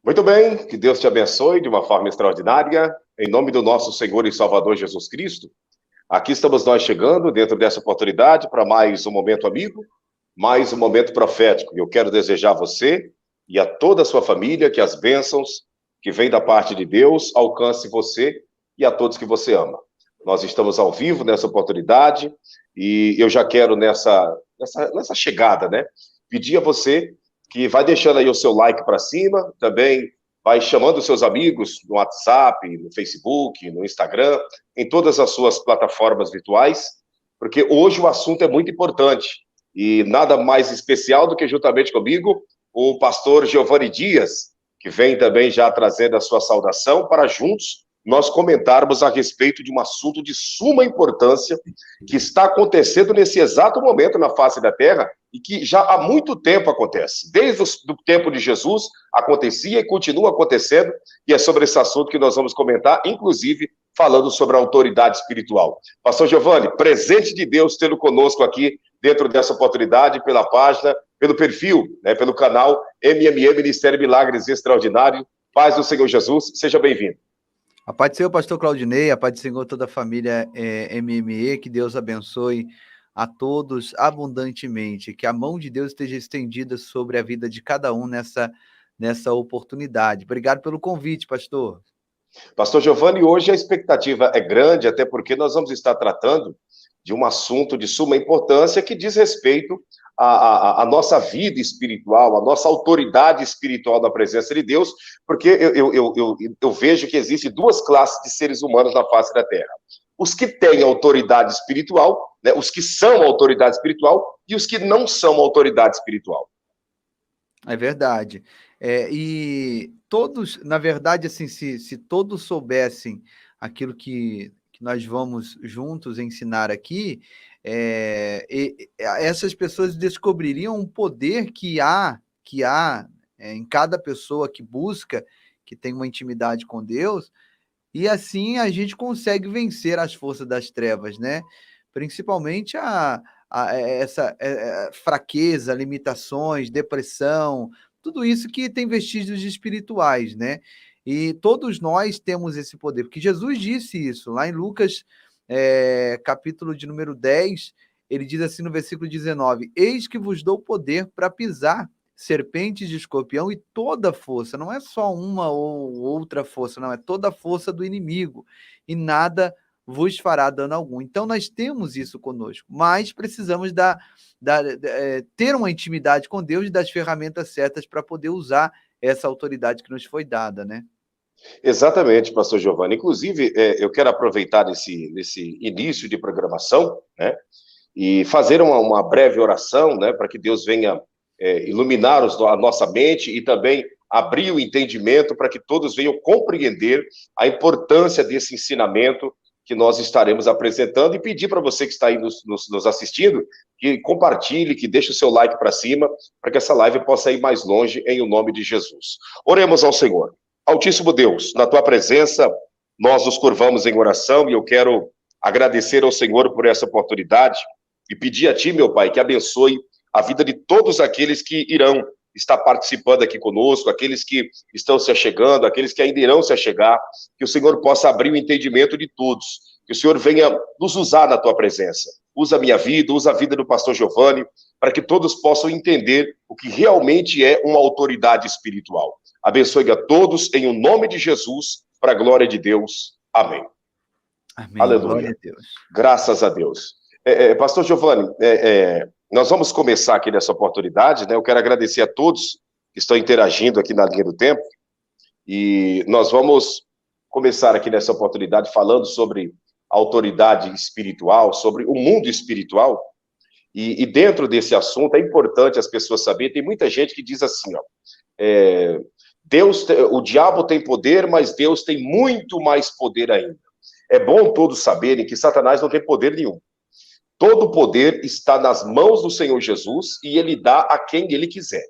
Muito bem, que Deus te abençoe de uma forma extraordinária, em nome do nosso Senhor e Salvador Jesus Cristo. Aqui estamos nós chegando, dentro dessa oportunidade, para mais um momento amigo, mais um momento profético. E eu quero desejar a você e a toda a sua família que as bênçãos que vêm da parte de Deus alcance você e a todos que você ama. Nós estamos ao vivo nessa oportunidade e eu já quero nessa chegada, né, pedir a você que vai deixando aí o seu like para cima, também vai chamando os seus amigos no WhatsApp, no Facebook, no Instagram, em todas as suas plataformas virtuais, porque hoje o assunto é muito importante e nada mais especial do que juntamente comigo o pastor Giovanni Dias, que vem também já trazendo a sua saudação para juntos nós comentarmos a respeito de um assunto de suma importância que está acontecendo nesse exato momento na face da Terra e que já há muito tempo acontece. Desde o tempo de Jesus acontecia e continua acontecendo, e é sobre esse assunto que nós vamos comentar, inclusive falando sobre a autoridade espiritual. Pastor Giovanni, presente de Deus tendo conosco aqui dentro dessa oportunidade, pela página, pelo perfil, né, pelo canal MME Ministério Milagres Extraordinário. Paz do Senhor Jesus, seja bem-vindo. A paz do Senhor, pastor Claudinei, a paz do Senhor, toda a família MME, que Deus abençoe a todos abundantemente, que a mão de Deus esteja estendida sobre a vida de cada um nessa oportunidade. Obrigado pelo convite, pastor. Pastor Giovanni, hoje a expectativa é grande, até porque nós vamos estar tratando de um assunto de suma importância que diz respeito à nossa vida espiritual, à nossa autoridade espiritual na presença de Deus, porque eu vejo que existem duas classes de seres humanos na face da Terra. Os que têm autoridade espiritual, né, os que são autoridade espiritual e os que não são autoridade espiritual. É verdade. E todos, na verdade, assim, se todos soubessem aquilo que nós vamos juntos ensinar aqui, essas pessoas descobririam um poder que há em cada pessoa que busca, que tem uma intimidade com Deus, e assim a gente consegue vencer as forças das trevas, né? Principalmente essa fraqueza, limitações, depressão, tudo isso que tem vestígios espirituais, né? E todos nós temos esse poder, porque Jesus disse isso, lá em Lucas, capítulo de número 10, ele diz assim no versículo 19, eis que vos dou poder para pisar serpentes de escorpião e toda a força, não é só uma ou outra força, não, é toda a força do inimigo, e nada vos fará dano algum. Então nós temos isso conosco, mas precisamos ter uma intimidade com Deus e das ferramentas certas para poder usar essa autoridade que nos foi dada, né? Exatamente, pastor Giovanni. Inclusive, eu quero aproveitar nesse início de programação, né, e fazer uma breve oração, né, para que Deus venha iluminar a nossa mente e também abrir o entendimento para que todos venham compreender a importância desse ensinamento que nós estaremos apresentando e pedir para você que está aí nos assistindo que compartilhe, que deixe o seu like para cima, para que essa live possa ir mais longe em o nome de Jesus. Oremos ao Senhor. Altíssimo Deus, na tua presença, nós nos curvamos em oração e eu quero agradecer ao Senhor por essa oportunidade e pedir a ti, meu Pai, que abençoe a vida de todos aqueles que irão estar participando aqui conosco, aqueles que estão se achegando, aqueles que ainda irão se achegar, que o Senhor possa abrir o entendimento de todos, que o Senhor venha nos usar na tua presença. Usa a minha vida, usa a vida do pastor Giovanni, para que todos possam entender o que realmente é uma autoridade espiritual. Abençoe a todos em o nome de Jesus, para a glória de Deus. Amém. Amém. Aleluia. Glória a Deus. Graças a Deus. Pastor Giovanni, nós vamos começar aqui nessa oportunidade, né? Eu quero agradecer a todos que estão interagindo aqui na linha do tempo, e nós vamos começar aqui nessa oportunidade falando sobre a autoridade espiritual, sobre o mundo espiritual, e dentro desse assunto é importante as pessoas saberem, tem muita gente que diz assim, ó, o diabo tem poder, mas Deus tem muito mais poder ainda. É bom todos saberem que Satanás não tem poder nenhum. Todo o poder está nas mãos do Senhor Jesus e ele dá a quem ele quiser,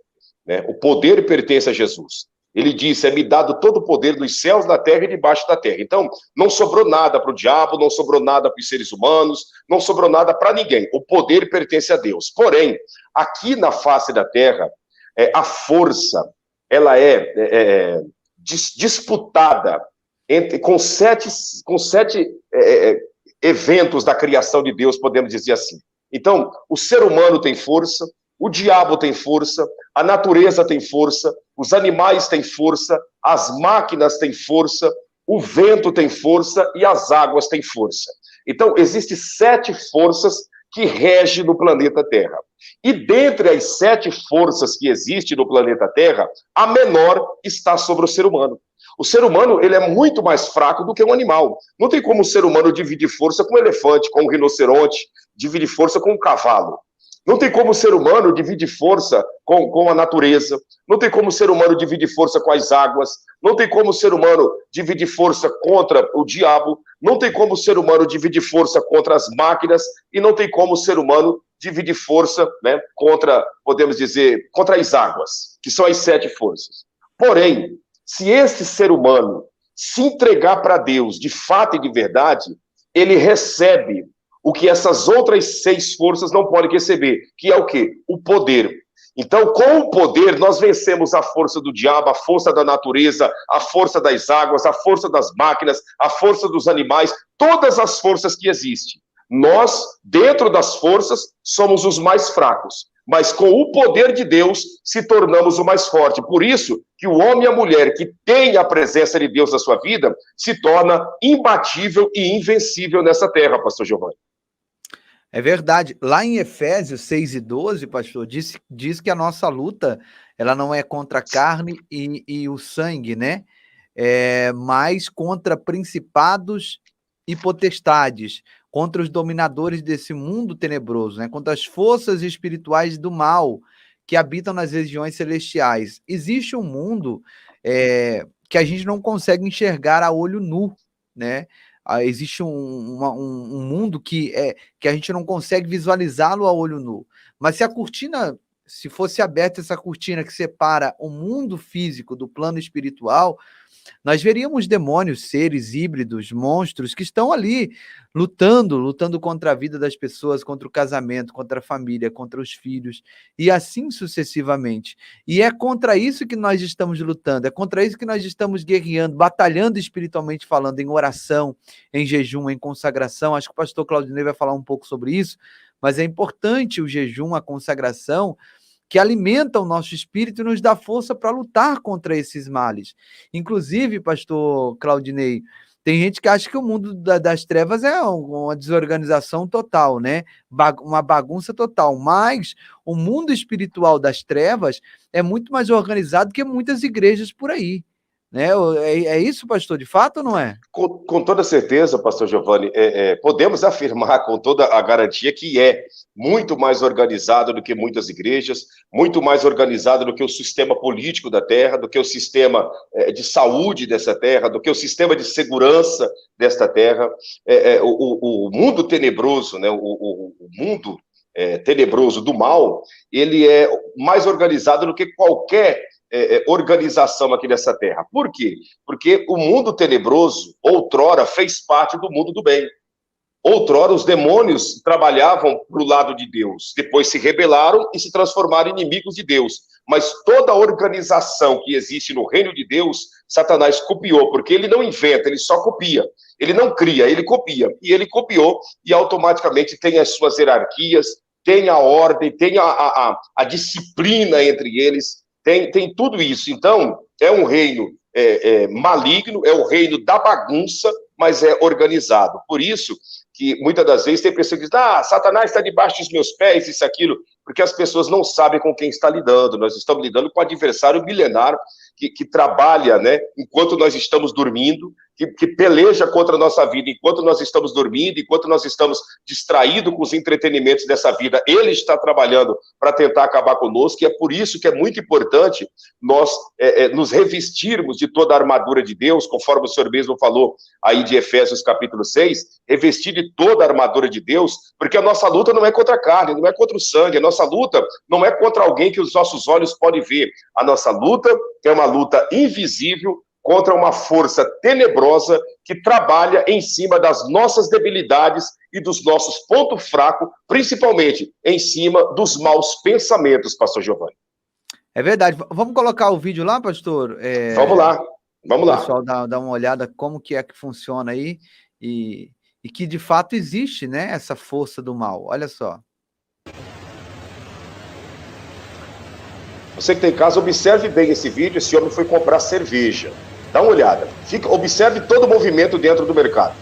né? O poder pertence a Jesus. Ele disse, é-me dado todo o poder nos céus, na terra e debaixo da terra. Então, não sobrou nada para o diabo, não sobrou nada para os seres humanos, não sobrou nada para ninguém. O poder pertence a Deus. Porém, aqui na face da terra, a força, ela é disputada com sete eventos da criação de Deus, podemos dizer assim. Então, o ser humano tem força, o diabo tem força, a natureza tem força, os animais têm força, as máquinas têm força, o vento tem força e as águas têm força. Então, existem 7 forças que regem no planeta Terra. E dentre as 7 forças que existem no planeta Terra, a menor está sobre o ser humano. O ser humano, ele é muito mais fraco do que um animal. Não tem como o ser humano dividir força com um elefante, com um rinoceronte, dividir força com um cavalo. Não tem como o ser humano dividir força com a natureza. Não tem como o ser humano dividir força com as águas. Não tem como o ser humano dividir força contra o diabo. Não tem como o ser humano dividir força contra as máquinas. E não tem como o ser humano dividir força, né, contra, podemos dizer, contra as águas, que são as 7 forças. Porém, se esse ser humano se entregar para Deus de fato e de verdade, ele recebe o que essas outras 6 forças não podem receber, que é o quê? O poder. Então, com o poder, nós vencemos a força do diabo, a força da natureza, a força das águas, a força das máquinas, a força dos animais, todas as forças que existem. Nós, dentro das forças, somos os mais fracos. Mas com o poder de Deus, se tornamos o mais forte. Por isso que o homem e a mulher que tem a presença de Deus na sua vida, se torna imbatível e invencível nessa terra, pastor Giovanni. É verdade. Lá em Efésios 6:12, pastor, diz que a nossa luta, ela não é contra a carne e o sangue, né? Mas contra principados e potestades, contra os dominadores desse mundo tenebroso, né? Contra as forças espirituais do mal que habitam nas regiões celestiais. Existe um mundo que a gente não consegue enxergar a olho nu, né? Existe um mundo que a gente não consegue visualizá-lo a olho nu. Mas se fosse aberta essa cortina que separa o mundo físico do plano espiritual, nós veríamos demônios, seres híbridos, monstros que estão ali lutando contra a vida das pessoas, contra o casamento, contra a família, contra os filhos, e assim sucessivamente. E é contra isso que nós estamos lutando, é contra isso que nós estamos guerreando, batalhando espiritualmente falando, em oração, em jejum, em consagração. Acho que o pastor Claudinei vai falar um pouco sobre isso, mas é importante o jejum, a consagração, que alimenta o nosso espírito e nos dá força para lutar contra esses males. Inclusive, pastor Claudinei, tem gente que acha que o mundo das trevas é uma desorganização total, né? Uma bagunça total, mas o mundo espiritual das trevas é muito mais organizado que muitas igrejas por aí, né? É isso, pastor, de fato ou não é? Com toda certeza, pastor Giovanni, podemos afirmar com toda a garantia que é muito mais organizado do que muitas igrejas, muito mais organizado do que o sistema político da terra, do que o sistema de saúde dessa terra, do que o sistema de segurança desta terra. O mundo tenebroso, né, o mundo tenebroso do mal, ele é mais organizado do que qualquer organização aqui nessa terra. Por quê? Porque o mundo tenebroso, outrora, fez parte do mundo do bem. Outrora, os demônios trabalhavam para o lado de Deus. Depois se rebelaram e se transformaram em inimigos de Deus. Mas toda a organização que existe no reino de Deus, Satanás copiou, porque ele não inventa, ele só copia. Ele não cria, ele copia. E ele copiou e automaticamente tem as suas hierarquias, tem a ordem, tem a disciplina entre eles, tem tudo isso. Então, é um reino maligno, é o reino da bagunça, mas é organizado. Por isso que muitas das vezes tem pessoas que dizem, Satanás está debaixo dos meus pés, isso, aquilo, porque as pessoas não sabem com quem está lidando. Nós estamos lidando com um adversário milenar que trabalha, né, enquanto nós estamos dormindo, que peleja contra a nossa vida enquanto nós estamos dormindo, enquanto nós estamos distraídos com os entretenimentos dessa vida. Ele está trabalhando para tentar acabar conosco, e é por isso que é muito importante nós nos revestirmos de toda a armadura de Deus, conforme o senhor mesmo falou aí de Efésios capítulo 6, revestir de toda a armadura de Deus, porque a nossa luta não é contra a carne, não é contra o sangue, a nossa luta não é contra alguém que os nossos olhos podem ver. A nossa luta é uma luta invisível contra uma força tenebrosa que trabalha em cima das nossas debilidades e dos nossos pontos fracos, principalmente em cima dos maus pensamentos, pastor Giovanni. É verdade. Vamos colocar o vídeo lá, pastor? Vamos lá, vamos lá. O pessoal dá uma olhada como que é que funciona aí e que de fato existe, né, essa força do mal. Olha só. Você que tem em casa, observe bem esse vídeo. Esse homem foi comprar cerveja. Dá uma olhada. Observe todo o movimento dentro do mercado.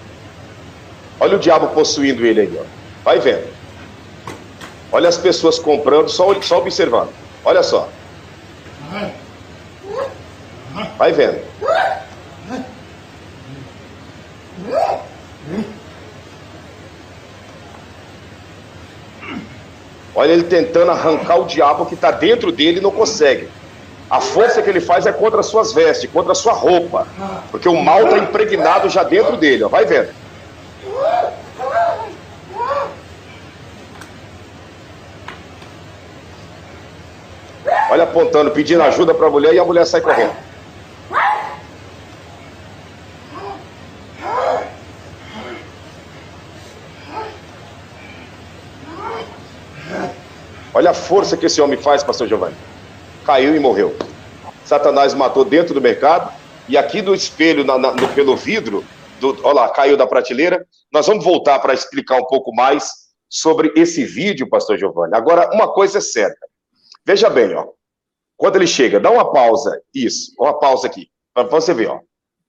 Olha o diabo possuindo ele aí, ó. Vai vendo. Olha as pessoas comprando, só observando. Olha só. Vai vendo. Olha ele tentando arrancar o diabo que está dentro dele e não consegue. A força que ele faz é contra as suas vestes, contra a sua roupa. Porque o mal está impregnado já dentro dele, ó. Vai vendo. Olha apontando, pedindo ajuda para a mulher e a mulher sai correndo. Olha a força que esse homem faz, pastor Giovanni. Caiu e morreu. Satanás matou dentro do mercado e aqui no espelho, pelo vidro, olha lá, caiu da prateleira. Nós vamos voltar para explicar um pouco mais sobre esse vídeo, pastor Giovanni. Agora, uma coisa é certa. Veja bem, ó. Quando ele chega, dá uma pausa. Isso, uma pausa aqui. Para você ver, ó.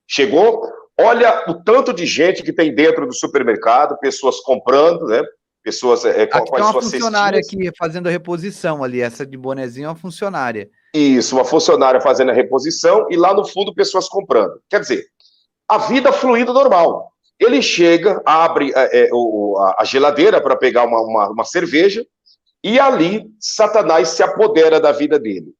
Chegou, olha o tanto de gente que tem dentro do supermercado, pessoas comprando, né? Pessoas com as suas funcionária cestinhas. Aqui fazendo a reposição ali, essa de bonezinho é uma funcionária. Isso, uma funcionária fazendo a reposição e lá no fundo pessoas comprando. Quer dizer, a vida fluindo normal. Ele chega, abre a geladeira para pegar uma cerveja e ali Satanás se apodera da vida dele.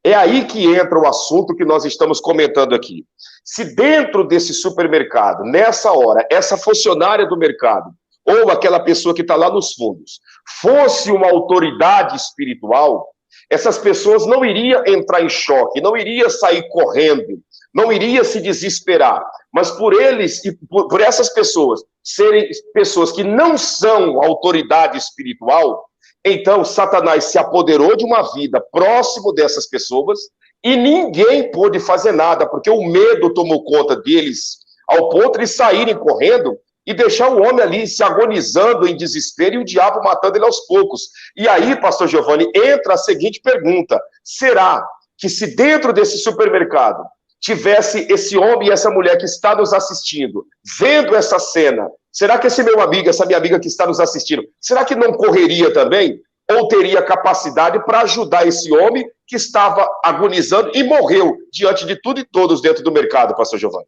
É aí que entra o assunto que nós estamos comentando aqui. Se dentro desse supermercado, nessa hora, essa funcionária do mercado ou aquela pessoa que está lá nos fundos, fosse uma autoridade espiritual, essas pessoas não iriam entrar em choque, não iriam sair correndo, não iriam se desesperar. Mas por eles e por essas pessoas serem pessoas que não são autoridade espiritual, então Satanás se apoderou de uma vida próximo dessas pessoas e ninguém pôde fazer nada, porque o medo tomou conta deles ao ponto de saírem correndo e deixar o homem ali se agonizando em desespero e o diabo matando ele aos poucos. E aí, pastor Giovanni, entra a seguinte pergunta: será que se dentro desse supermercado tivesse esse homem e essa mulher que está nos assistindo, vendo essa cena, será que esse meu amigo, essa minha amiga que está nos assistindo, será que não correria também? Ou teria capacidade para ajudar esse homem que estava agonizando e morreu diante de tudo e todos dentro do mercado, pastor Giovanni?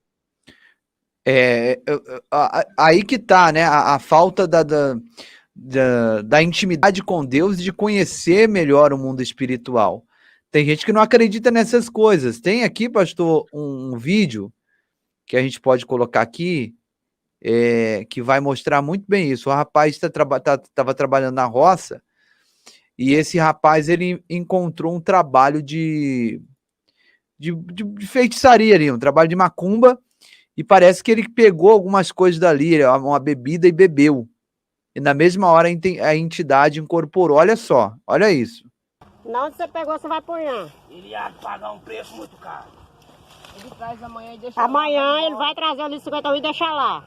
Aí que tá, né? A falta da intimidade com Deus e de conhecer melhor o mundo espiritual. Tem gente que não acredita nessas coisas. Tem aqui, pastor, um vídeo que a gente pode colocar aqui, que vai mostrar muito bem isso. O rapaz estava trabalhando na roça e esse rapaz ele encontrou um trabalho de feitiçaria ali, um trabalho de macumba. E parece que ele pegou algumas coisas dali, uma bebida e bebeu. E na mesma hora a entidade incorporou. Olha só, olha isso. Na onde você pegou, você vai apanhar. Ele ia pagar um preço muito caro. Ele traz amanhã e deixa amanhã lá. Ele vai trazer ali 50 e deixar lá.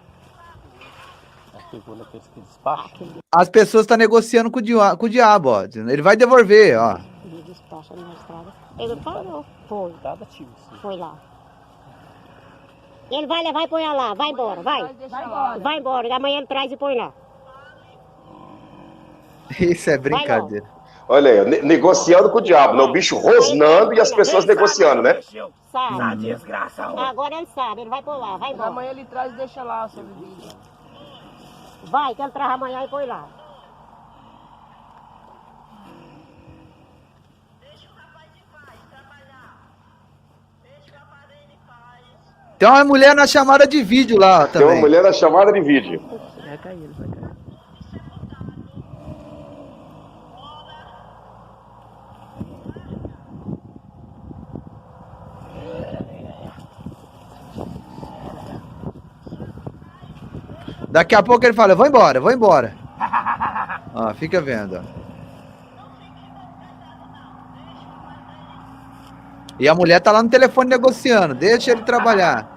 As pessoas estão negociando com o diabo, ó. Ele vai devolver, ó. Ele despacha na estrada. Ele parou. Foi. Foi lá. Ele vai levar e põe lá. Vai embora, vai. Vai embora. Amanhã ele traz e põe lá. Isso é brincadeira. Olha aí, negociando com o diabo, né? O bicho rosnando e as pessoas negociando, né? Sabe. Desgraça. Agora ele sabe, ele vai por lá, vai embora. Amanhã ele traz e deixa lá a sua bebida. Vai, que ele traz amanhã e põe lá. Tem uma mulher na chamada de vídeo lá também. Tem uma mulher na chamada de vídeo. Vai cair, vai cair. Daqui a pouco ele fala, vou embora, vou embora. Ó, fica vendo. E a mulher tá lá no telefone negociando. Deixa ele trabalhar.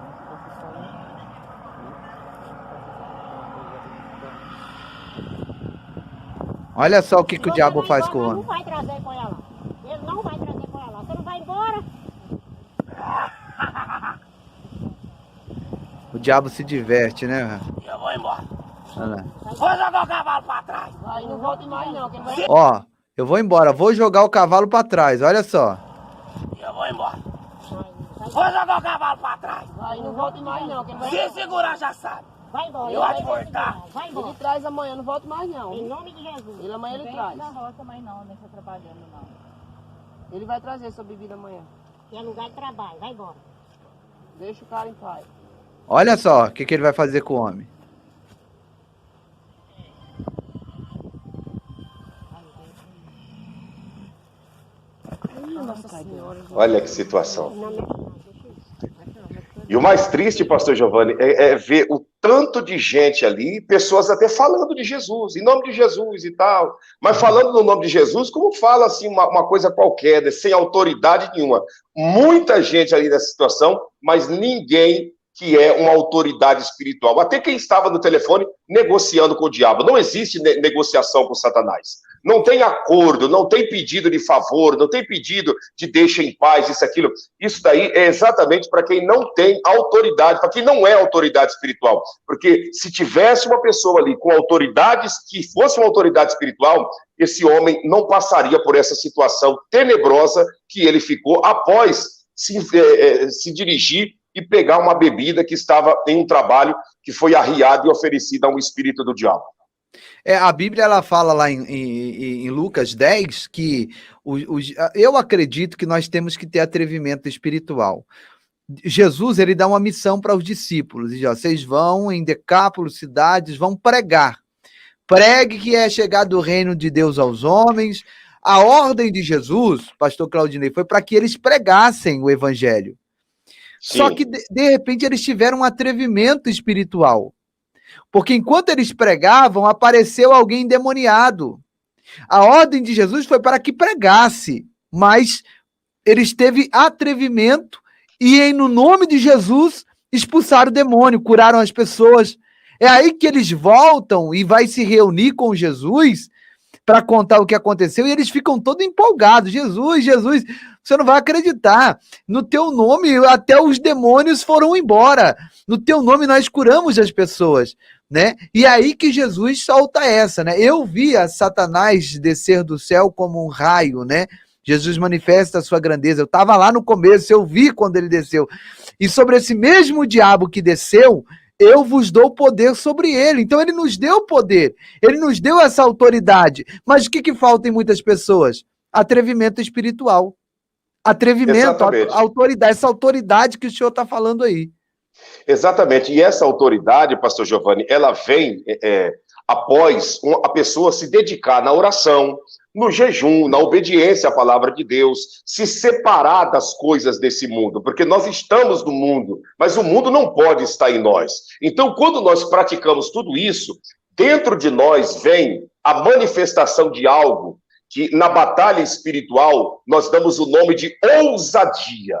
Olha só o que o diabo faz com o Não homem. vai trazer com ela. Ele não vai trazer com ela. Você não vai embora? O diabo se diverte, né? Eu vou embora. Olha lá. Vou jogar o cavalo pra trás. Aí não volte mais não. Que ele vai... Ó, eu vou embora. Vou jogar o cavalo pra trás. Olha só. Eu vou embora. Vou jogar o cavalo pra trás. Aí não volte mais não. Que ele vai... Se segurar já sabe. Vai embora. Eu ele vou te vai cortar. segurar. Vai embora. Ele traz amanhã, não volta mais não. Em nome de Jesus. Ele amanhã ele Vem traz. na roça, mas não tá trabalhando não. Ele vai trazer sua bebida amanhã. Que é lugar de trabalho. Vai embora. Deixa o cara em paz. Olha só o que ele vai fazer com o homem. Nossa Senhora. Olha que situação. Não, não. E o mais triste, pastor Giovanni, é ver o tanto de gente ali, pessoas até falando de Jesus, em nome de Jesus e tal, mas falando no nome de Jesus, como fala assim, uma coisa qualquer, né, sem autoridade nenhuma. Muita gente ali nessa situação, mas ninguém que é uma autoridade espiritual. Até quem estava no telefone negociando com o diabo. Não existe negociação com Satanás. Não tem acordo, não tem pedido de favor, não tem pedido de deixa em paz, isso, aquilo. Isso daí é exatamente para quem não tem autoridade, para quem não é autoridade espiritual. Porque se tivesse uma pessoa ali com autoridades, que fosse uma autoridade espiritual, esse homem não passaria por essa situação tenebrosa que ele ficou após se dirigir e pegar uma bebida que estava em um trabalho que foi arriada e oferecida a um espírito do diabo. A Bíblia ela fala lá em Lucas 10 que eu acredito que nós temos que ter atrevimento espiritual. Jesus ele dá uma missão para os discípulos. Diz, ó, vocês vão em Decápolis, cidades, vão pregar. Pregue que é chegado o reino de Deus aos homens. A ordem de Jesus, pastor Claudinei, foi para que eles pregassem o evangelho. Sim. Só que, de repente, eles tiveram um atrevimento espiritual. Porque enquanto eles pregavam, apareceu alguém endemoniado. A ordem de Jesus foi para que pregasse, mas eles teve atrevimento e, no nome de Jesus, expulsaram o demônio, curaram as pessoas. É aí que eles voltam e vai se reunir com Jesus para contar o que aconteceu, e eles ficam todos empolgados. Jesus, Jesus, você não vai acreditar. No teu nome, até os demônios foram embora. No teu nome, nós curamos as pessoas, né? E aí que Jesus solta essa, né? Eu via Satanás descer do céu como um raio, né? Jesus manifesta a sua grandeza. Eu estava lá no começo, eu vi quando ele desceu. E sobre esse mesmo diabo que desceu, eu vos dou poder sobre ele. Então ele nos deu poder, ele nos deu essa autoridade. Mas o que falta em muitas pessoas? Atrevimento espiritual. Atrevimento, autoridade, essa autoridade que o senhor está falando aí. Exatamente, e essa autoridade, pastor Giovanni, ela vem após a pessoa se dedicar na oração, no jejum, na obediência à palavra de Deus, se separar das coisas desse mundo, porque nós estamos no mundo, mas o mundo não pode estar em nós. Então, quando nós praticamos tudo isso, dentro de nós vem a manifestação de algo que na batalha espiritual nós damos o nome de ousadia.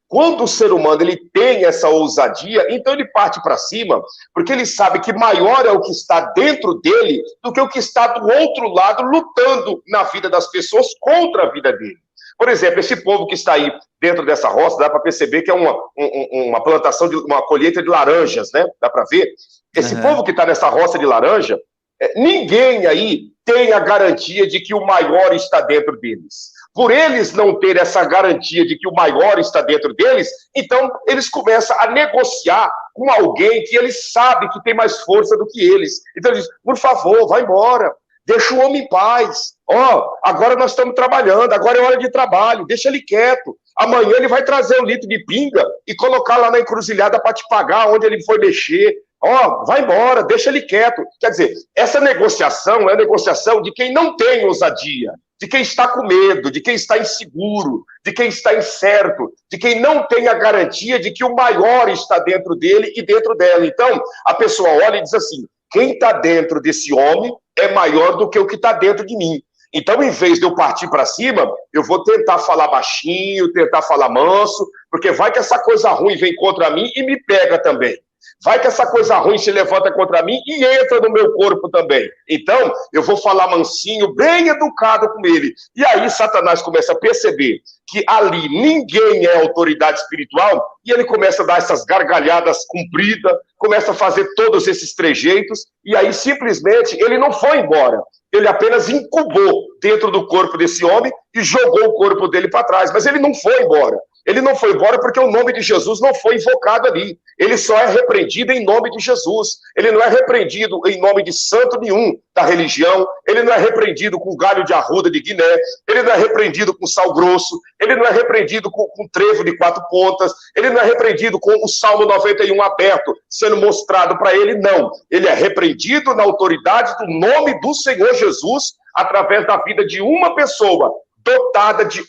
Quando o ser humano ele tem essa ousadia, então ele parte para cima, porque ele sabe que maior é o que está dentro dele do que o que está do outro lado lutando na vida das pessoas contra a vida dele. Por exemplo, esse povo que está aí dentro dessa roça, dá para perceber que é uma plantação, uma colheita de laranjas, né? Dá para ver? Esse povo que está nessa roça de laranja, ninguém aí tem a garantia de que o maior está dentro deles. Por eles não ter essa garantia de que o maior está dentro deles, então eles começam a negociar com alguém que eles sabem que tem mais força do que eles. Então eles dizem, por favor, vai embora, deixa o homem em paz. Agora nós estamos trabalhando, agora é hora de trabalho, deixa ele quieto. Amanhã ele vai trazer um litro de pinga e colocar lá na encruzilhada para te pagar onde ele foi mexer. Vai embora, deixa ele quieto. Quer dizer, essa negociação é a negociação de quem não tem ousadia, de quem está com medo, de quem está inseguro, de quem está incerto, de quem não tem a garantia de que o maior está dentro dele e dentro dela. Então, a pessoa olha e diz assim, quem está dentro desse homem é maior do que o que está dentro de mim. Então, em vez de eu partir para cima, eu vou tentar falar baixinho, tentar falar manso, porque vai que essa coisa ruim vem contra mim e me pega também. Vai que essa coisa ruim se levanta contra mim e entra no meu corpo também. Então, eu vou falar mansinho, bem educado com ele. E aí, Satanás começa a perceber que ali ninguém é autoridade espiritual e ele começa a dar essas gargalhadas compridas, começa a fazer todos esses trejeitos e aí, simplesmente, ele não foi embora. Ele apenas incubou dentro do corpo desse homem e jogou o corpo dele para trás. Mas ele não foi embora. Ele não foi embora porque o nome de Jesus não foi invocado ali. Ele só é repreendido em nome de Jesus. Ele não é repreendido em nome de santo nenhum da religião. Ele não é repreendido com galho de arruda de Guiné. Ele não é repreendido com sal grosso. Ele não é repreendido com trevo de 4 pontas. Ele não é repreendido com o Salmo 91 aberto, sendo mostrado para ele, não. Ele é repreendido na autoridade do nome do Senhor Jesus, através da vida de uma pessoa, dotada de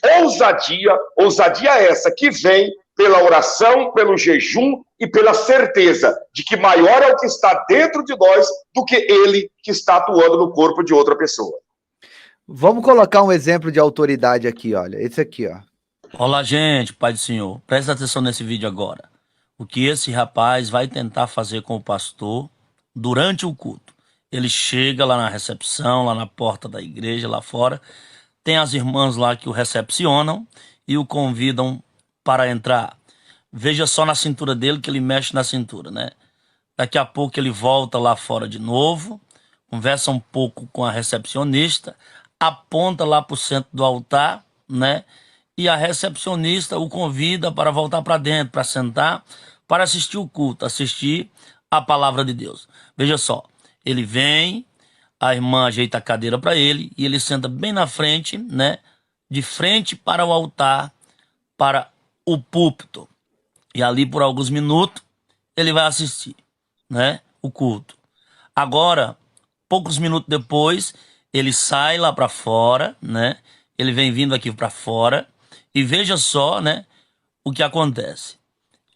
ousadia essa que vem pela oração, pelo jejum e pela certeza de que maior é o que está dentro de nós do que ele que está atuando no corpo de outra pessoa. Vamos colocar um exemplo de autoridade aqui, olha. Esse aqui, ó. Olá, gente, Pai do Senhor. Presta atenção nesse vídeo agora. O que esse rapaz vai tentar fazer com o pastor durante o culto. Ele chega lá na recepção, lá na porta da igreja, lá fora. Tem as irmãs lá que o recepcionam e o convidam para entrar. Veja só na cintura dele que ele mexe na cintura, né? Daqui a pouco ele volta lá fora de novo, conversa um pouco com a recepcionista, aponta lá para o centro do altar, né? E a recepcionista o convida para voltar para dentro, para sentar, para assistir o culto, assistir a palavra de Deus. Veja só, ele vem, a irmã ajeita a cadeira para ele e ele senta bem na frente, né? De frente para o altar, para o púlpito. E ali por alguns minutos ele vai assistir, né? O culto. Agora, poucos minutos depois, ele sai lá para fora, né? Ele vem vindo aqui para fora e veja só, né? O que acontece.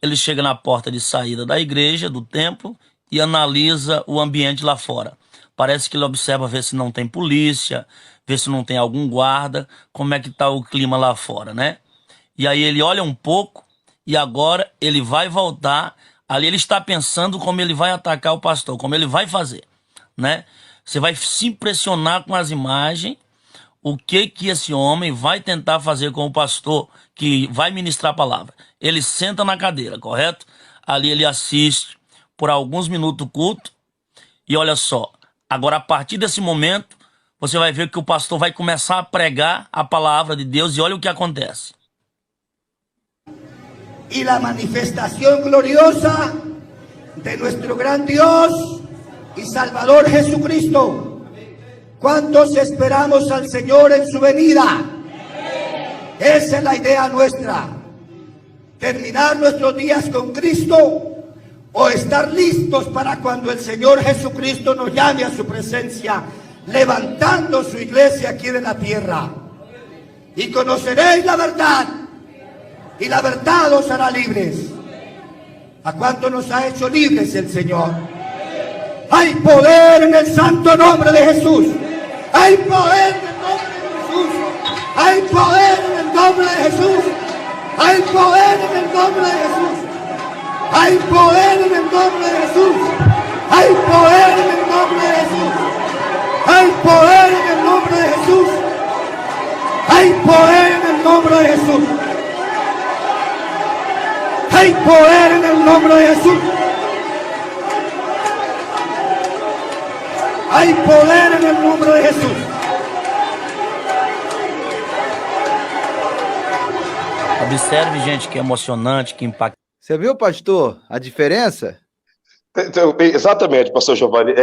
Ele chega na porta de saída da igreja, do templo, e analisa o ambiente lá fora. Parece que ele observa, ver se não tem polícia, ver se não tem algum guarda, como é que está o clima lá fora, né? E aí ele olha um pouco e agora ele vai voltar. Ali ele está pensando como ele vai atacar o pastor, como ele vai fazer, né? Você vai se impressionar com as imagens, o que esse homem vai tentar fazer com o pastor que vai ministrar a palavra. Ele senta na cadeira, correto? Ali ele assiste por alguns minutos o culto e olha só, agora a partir desse momento você vai ver que o pastor vai começar a pregar a palavra de Deus e olha o que acontece. Y la manifestación gloriosa de nuestro gran Dios y Salvador Jesucristo. ¿Cuántos esperamos al Señor en su venida? Esa es la idea nuestra. Terminar nuestros días con Cristo o estar listos para cuando el Señor Jesucristo nos llame a su presencia, levantando su iglesia aquí en la tierra. Y conoceréis la verdad, y la verdad os hará libres. ¿A cuánto nos ha hecho libres el Señor? Hay poder en el santo nombre de Jesús. Hay poder en el nombre de Jesús. Hay poder en el nombre de Jesús. Hay poder en el nombre de Jesús. Hay poder en el nombre de Jesús. Hay poder en el nombre de Jesús. Hay poder en el nombre de Jesús. Hay poder en el nombre de Jesús. Hay poder en el nombre de Jesús. Hay poder en el nombre de Jesús. Observe, gente, que emocionante, que impactante. Você viu, pastor, a diferença? Então, exatamente, pastor Giovanni.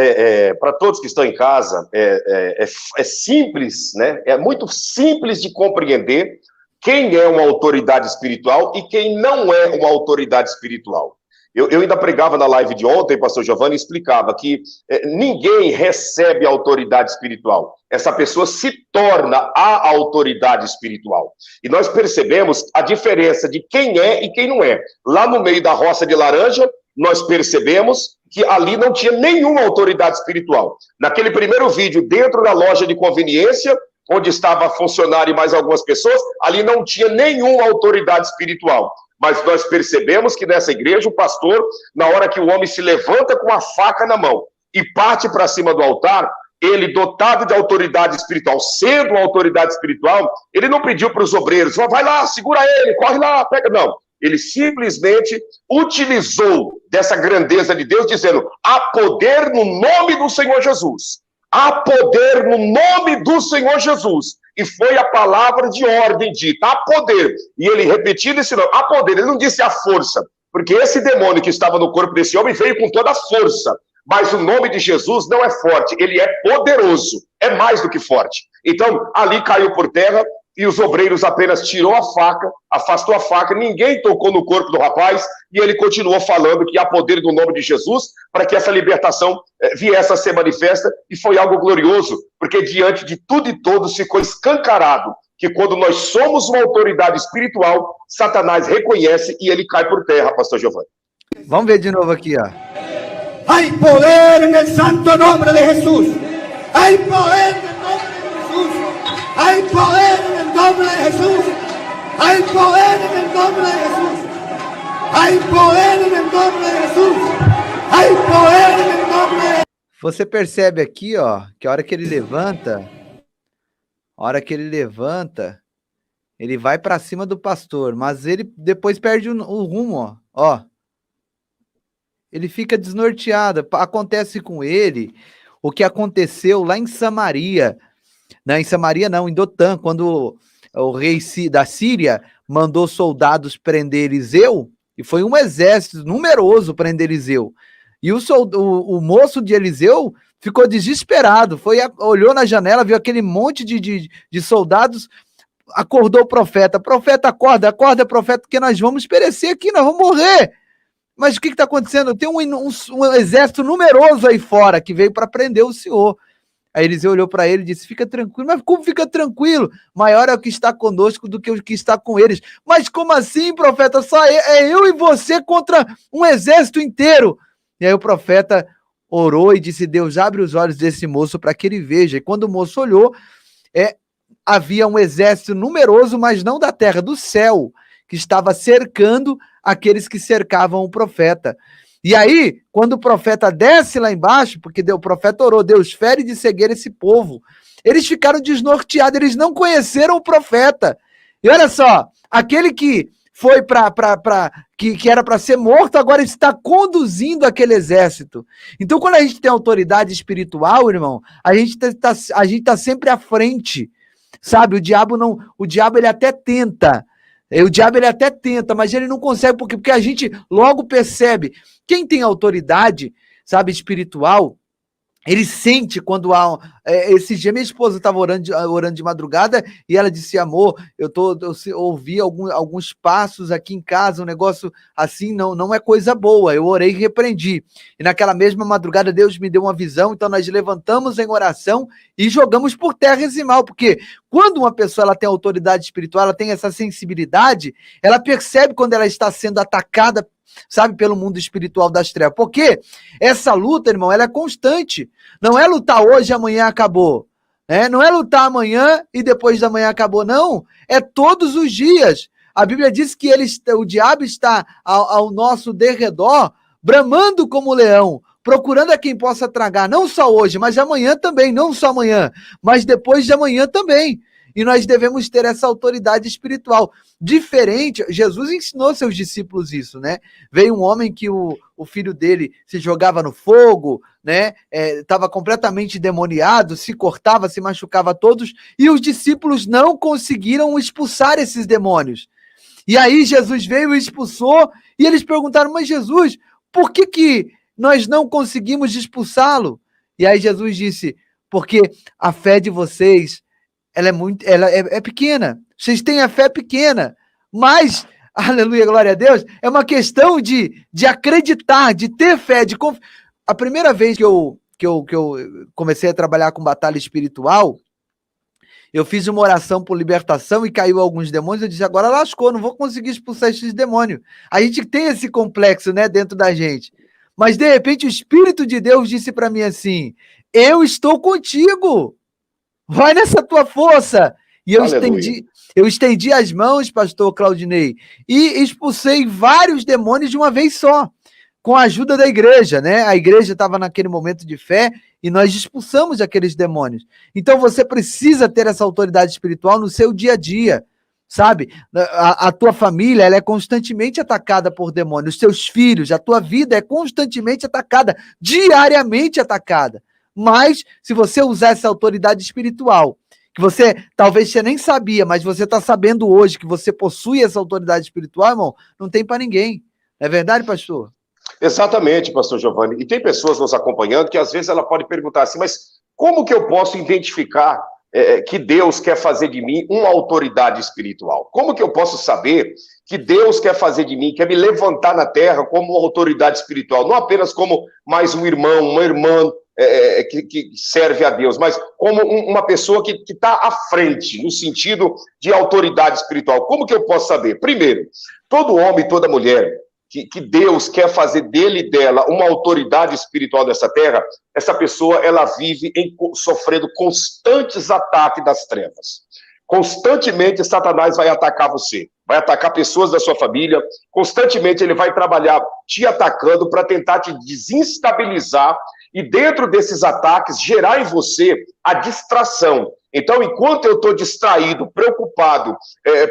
Para todos que estão em casa, é simples, né? É muito simples de compreender quem é uma autoridade espiritual e quem não é uma autoridade espiritual. Eu ainda pregava na live de ontem, pastor Giovanni, e explicava que ninguém recebe autoridade espiritual. Essa pessoa se torna a autoridade espiritual. E nós percebemos a diferença de quem é e quem não é. Lá no meio da roça de laranja, nós percebemos que ali não tinha nenhuma autoridade espiritual. Naquele primeiro vídeo, dentro da loja de conveniência, onde estava funcionário e mais algumas pessoas, ali não tinha nenhuma autoridade espiritual. Mas nós percebemos que nessa igreja, o pastor, na hora que o homem se levanta com a faca na mão e parte para cima do altar, ele, dotado de autoridade espiritual, sendo uma autoridade espiritual, ele não pediu para os obreiros, vai lá, segura ele, corre lá, pega, não. Ele simplesmente utilizou dessa grandeza de Deus, dizendo, há poder no nome do Senhor Jesus. Há poder no nome do Senhor Jesus. E foi a palavra de ordem dita, há poder. E ele repetindo esse nome, há poder. Ele não disse a força, porque esse demônio que estava no corpo desse homem veio com toda a força. Mas o nome de Jesus não é forte, ele é poderoso, é mais do que forte. Então, ali caiu por terra e os obreiros apenas tirou a faca, afastou a faca, ninguém tocou no corpo do rapaz e ele continuou falando que há poder no nome de Jesus para que essa libertação viesse a ser manifesta e foi algo glorioso, porque diante de tudo e todos ficou escancarado que quando nós somos uma autoridade espiritual, Satanás reconhece e ele cai por terra, pastor Giovanni. Vamos ver de novo aqui, ó. Hay poder en el santo nombre de Jesús. Hay poder en el nombre de Jesús. Hay poder en el nombre de Jesús. Hay poder en el nombre de Jesús. Hay poder en el nombre de Jesús. Hay poder en el nombre de Jesús. Você percebe aqui, ó, que a hora que ele levanta, ele vai para cima do pastor, mas ele depois perde o rumo, ó. Ele fica desnorteado. Acontece com ele o que aconteceu lá em Samaria. Não, em Samaria não, em Dotã, quando o rei da Síria mandou soldados prender Eliseu, e foi um exército numeroso prender Eliseu. E o moço de Eliseu ficou desesperado, olhou na janela, viu aquele monte de soldados, acordou o profeta. Profeta, acorda, profeta, porque nós vamos perecer aqui, nós vamos morrer. Mas o que está acontecendo? Tem um exército numeroso aí fora que veio para prender o senhor. Aí Eliseu olhou para ele e disse, fica tranquilo. Mas como fica tranquilo? Maior é o que está conosco do que o que está com eles. Mas como assim, profeta? Só é eu e você contra um exército inteiro. E aí o profeta orou e disse, Deus, abre os olhos desse moço para que ele veja. E quando o moço olhou, havia um exército numeroso, mas não da terra, do céu, que estava cercando aqueles que cercavam o profeta. E aí, quando o profeta desce lá embaixo, porque o profeta orou, Deus, fere de cegueira esse povo, eles ficaram desnorteados, eles não conheceram o profeta. E olha só, aquele que foi que era para ser morto, agora está conduzindo aquele exército. Então, quando a gente tem autoridade espiritual, irmão, a gente tá sempre à frente, sabe? O diabo ele até tenta, mas ele não consegue, porque a gente logo percebe. Quem tem autoridade, sabe, espiritual, ele sente quando há... Esse dia minha esposa estava orando de madrugada e ela disse, amor, eu ouvi alguns passos aqui em casa, um negócio assim, não é coisa boa. Eu orei e repreendi. E naquela mesma madrugada Deus me deu uma visão, então nós levantamos em oração e jogamos por terra esse mal, porque quando uma pessoa ela tem autoridade espiritual, ela tem essa sensibilidade, ela percebe quando ela está sendo atacada, sabe, pelo mundo espiritual das trevas, porque essa luta, irmão, ela é constante, não é lutar hoje e amanhã acabou, né? Não é lutar amanhã e depois da manhã acabou, não, é todos os dias. A Bíblia diz que o diabo está ao nosso derredor, bramando como leão, procurando a quem possa tragar, não só hoje, mas amanhã também, não só amanhã, mas depois de amanhã também. E nós devemos ter essa autoridade espiritual. Diferente, Jesus ensinou seus discípulos isso, né? Veio um homem que o filho dele se jogava no fogo, né? Estava completamente demoniado, se cortava, se machucava todos, e os discípulos não conseguiram expulsar esses demônios. E aí Jesus veio e expulsou, e eles perguntaram, mas Jesus, por que nós não conseguimos expulsá-lo? E aí Jesus disse, porque a fé de vocês ela é pequena, vocês têm a fé pequena, mas, aleluia, glória a Deus, é uma questão de acreditar, de ter fé, de confiar. A primeira vez que eu comecei a trabalhar com batalha espiritual, eu fiz uma oração por libertação e caiu alguns demônios, eu disse, agora lascou, não vou conseguir expulsar esses demônios. A gente tem esse complexo, né, dentro da gente, mas de repente o Espírito de Deus disse para mim assim, eu estou contigo. vai nessa tua força. E eu Aleluia. estendi as mãos, pastor Claudinei, e expulsei vários demônios de uma vez só, com a ajuda da igreja, né? A igreja estava naquele momento de fé e nós expulsamos aqueles demônios. Então você precisa ter essa autoridade espiritual no seu dia a dia, sabe? A tua família, ela é constantemente atacada por demônios, os teus filhos, a tua vida é constantemente atacada, diariamente atacada. Mas se você usar essa autoridade espiritual, que talvez você nem sabia, mas você está sabendo hoje que você possui essa autoridade espiritual, irmão, não tem para ninguém. Não é verdade, pastor? Exatamente, pastor Giovanni. E tem pessoas nos acompanhando que às vezes ela pode perguntar assim, mas como que eu posso identificar que Deus quer fazer de mim uma autoridade espiritual? Como que eu posso saber que Deus quer fazer de mim, quer me levantar na terra como uma autoridade espiritual? Não apenas como mais um irmão, uma irmã que serve a Deus, mas como uma pessoa que está à frente, no sentido de autoridade espiritual. Como que eu posso saber? Primeiro, todo homem, toda mulher que Deus quer fazer dele e dela uma autoridade espiritual dessa terra, essa pessoa, ela vive sofrendo constantes ataques das trevas. Constantemente Satanás vai atacar você, vai atacar pessoas da sua família, constantemente ele vai trabalhar te atacando para tentar te desestabilizar e dentro desses ataques gerar em você a distração. Então, enquanto eu estou distraído, preocupado,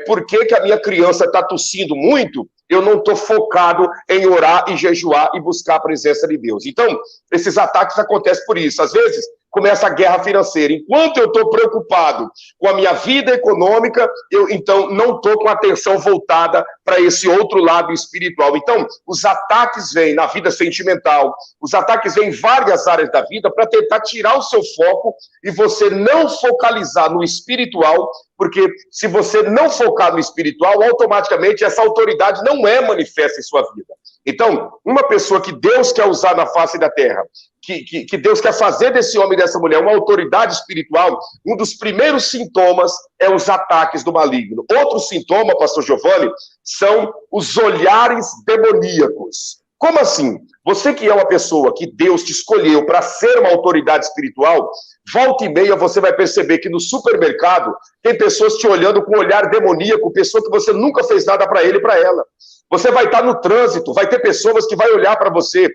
por que a minha criança está tossindo muito, eu não estou focado em orar e jejuar e buscar a presença de Deus. Então, esses ataques acontecem por isso. Às vezes, começa a guerra financeira. Enquanto eu estou preocupado com a minha vida econômica, eu, então, não estou com a atenção voltada para esse outro lado espiritual. Então, os ataques vêm na vida sentimental, os ataques vêm em várias áreas da vida para tentar tirar o seu foco e você não focalizar no espiritual, porque se você não focar no espiritual, automaticamente essa autoridade não é manifesta em sua vida. Então, uma pessoa que Deus quer usar na face da terra, que Deus quer fazer desse homem e dessa mulher uma autoridade espiritual, um dos primeiros sintomas é os ataques do maligno. Outro sintoma, pastor Giovanni, são os olhares demoníacos. Como assim? Você que é uma pessoa que Deus te escolheu para ser uma autoridade espiritual, volta e meia você vai perceber que no supermercado tem pessoas te olhando com um olhar demoníaco, pessoa que você nunca fez nada para ele e para ela. Você vai estar no trânsito, vai ter pessoas que vão olhar para você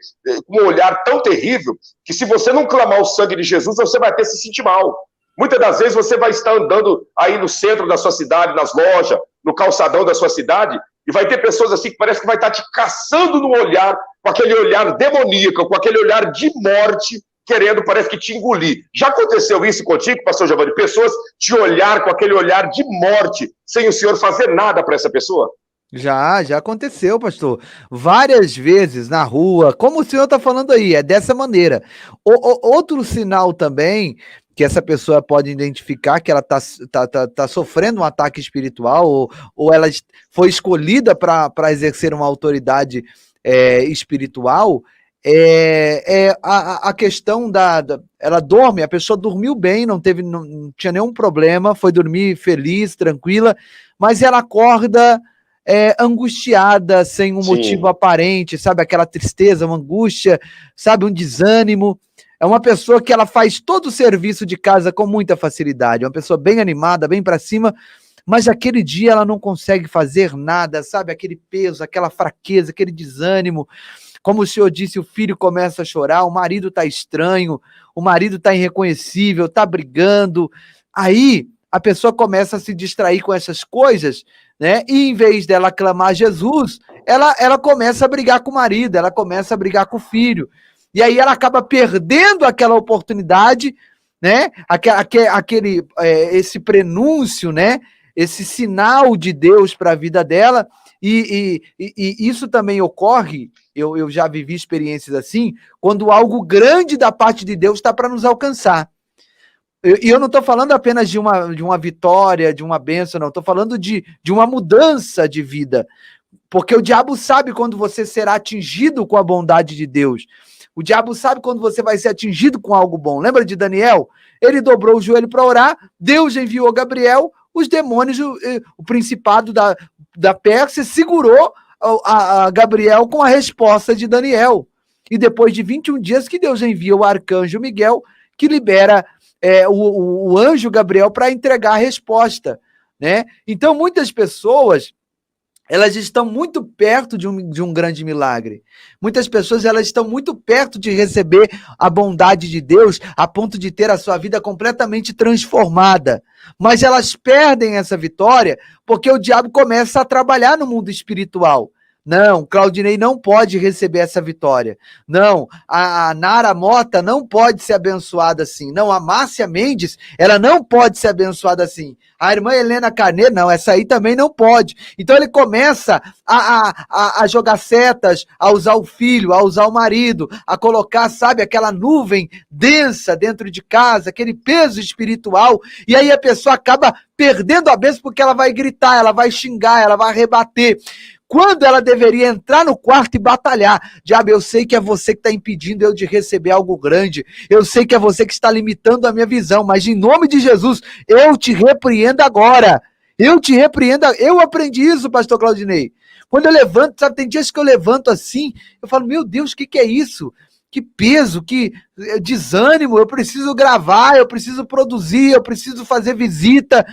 com um olhar tão terrível que se você não clamar o sangue de Jesus, você vai até se sentir mal. Muitas das vezes você vai estar andando aí no centro da sua cidade, nas lojas, no calçadão da sua cidade, e vai ter pessoas assim que parece que vai estar te caçando no olhar, com aquele olhar demoníaco, com aquele olhar de morte, querendo, parece que te engolir. Já aconteceu isso contigo, pastor Giovanni? Pessoas te olhar com aquele olhar de morte, sem o senhor fazer nada para essa pessoa? Já aconteceu, pastor. Várias vezes na rua, como o senhor está falando aí, é dessa maneira. Outro sinal também que essa pessoa pode identificar que ela tá sofrendo um ataque espiritual ou ela foi escolhida para exercer uma autoridade espiritual, a questão ela dorme, a pessoa dormiu bem, não tinha nenhum problema, foi dormir feliz, tranquila, mas ela acorda angustiada, sem um motivo aparente, sabe? Aquela tristeza, uma angústia, sabe? Um desânimo. É uma pessoa que ela faz todo o serviço de casa com muita facilidade, uma pessoa bem animada, bem para cima, mas aquele dia ela não consegue fazer nada, sabe? Aquele peso, aquela fraqueza, aquele desânimo. Como o senhor disse, o filho começa a chorar, o marido está estranho, o marido está irreconhecível, está brigando. Aí a pessoa começa a se distrair com essas coisas, né? E em vez dela clamar Jesus, ela começa a brigar com o marido, ela começa a brigar com o filho. E aí ela acaba perdendo aquela oportunidade, né? Esse prenúncio, né? Esse sinal de Deus para a vida dela. E isso também ocorre, eu já vivi experiências assim, quando algo grande da parte de Deus está para nos alcançar. E eu não estou falando apenas de uma vitória, de uma bênção, não. Estou falando de uma mudança de vida. Porque o diabo sabe quando você será atingido com a bondade de Deus. O diabo sabe quando você vai ser atingido com algo bom. Lembra de Daniel? Ele dobrou o joelho para orar, Deus enviou Gabriel, os demônios, o principado da Pérsia segurou a Gabriel com a resposta de Daniel. E depois de 21 dias que Deus envia o arcanjo Miguel, que libera o anjo Gabriel para entregar a resposta, né? Então, muitas pessoas, elas estão muito perto de um grande milagre. Muitas pessoas, elas estão muito perto de receber a bondade de Deus, a ponto de ter a sua vida completamente transformada. Mas elas perdem essa vitória porque o diabo começa a trabalhar no mundo espiritual. Não, Claudinei não pode receber essa vitória. Não, a Nara Mota não pode ser abençoada assim. Não, a Márcia Mendes, ela não pode ser abençoada assim. A irmã Helena Carneiro, não, essa aí também não pode. Então ele começa a jogar setas, a usar o filho, a usar o marido, a colocar, sabe, aquela nuvem densa dentro de casa, aquele peso espiritual, e aí a pessoa acaba perdendo a bênção porque ela vai gritar, ela vai xingar, ela vai rebater. Quando ela deveria entrar no quarto e batalhar. Diabo, eu sei que é você que está impedindo eu de receber algo grande. Eu sei que é você que está limitando a minha visão. Mas em nome de Jesus, eu te repreendo agora. Eu te repreendo. Eu aprendi isso, pastor Claudinei. Quando eu levanto, sabe, tem dias que eu levanto assim, eu falo, meu Deus, o que é isso? Que peso, que desânimo, eu preciso gravar, eu preciso produzir, eu preciso fazer visita,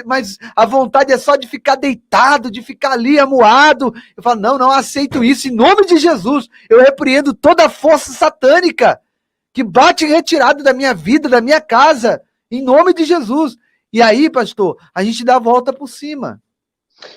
mas a vontade é só de ficar deitado, de ficar ali amuado. Eu falo, não aceito isso, em nome de Jesus, eu repreendo toda a força satânica que bate em retirada da minha vida, da minha casa, em nome de Jesus. E aí, pastor, a gente dá a volta por cima.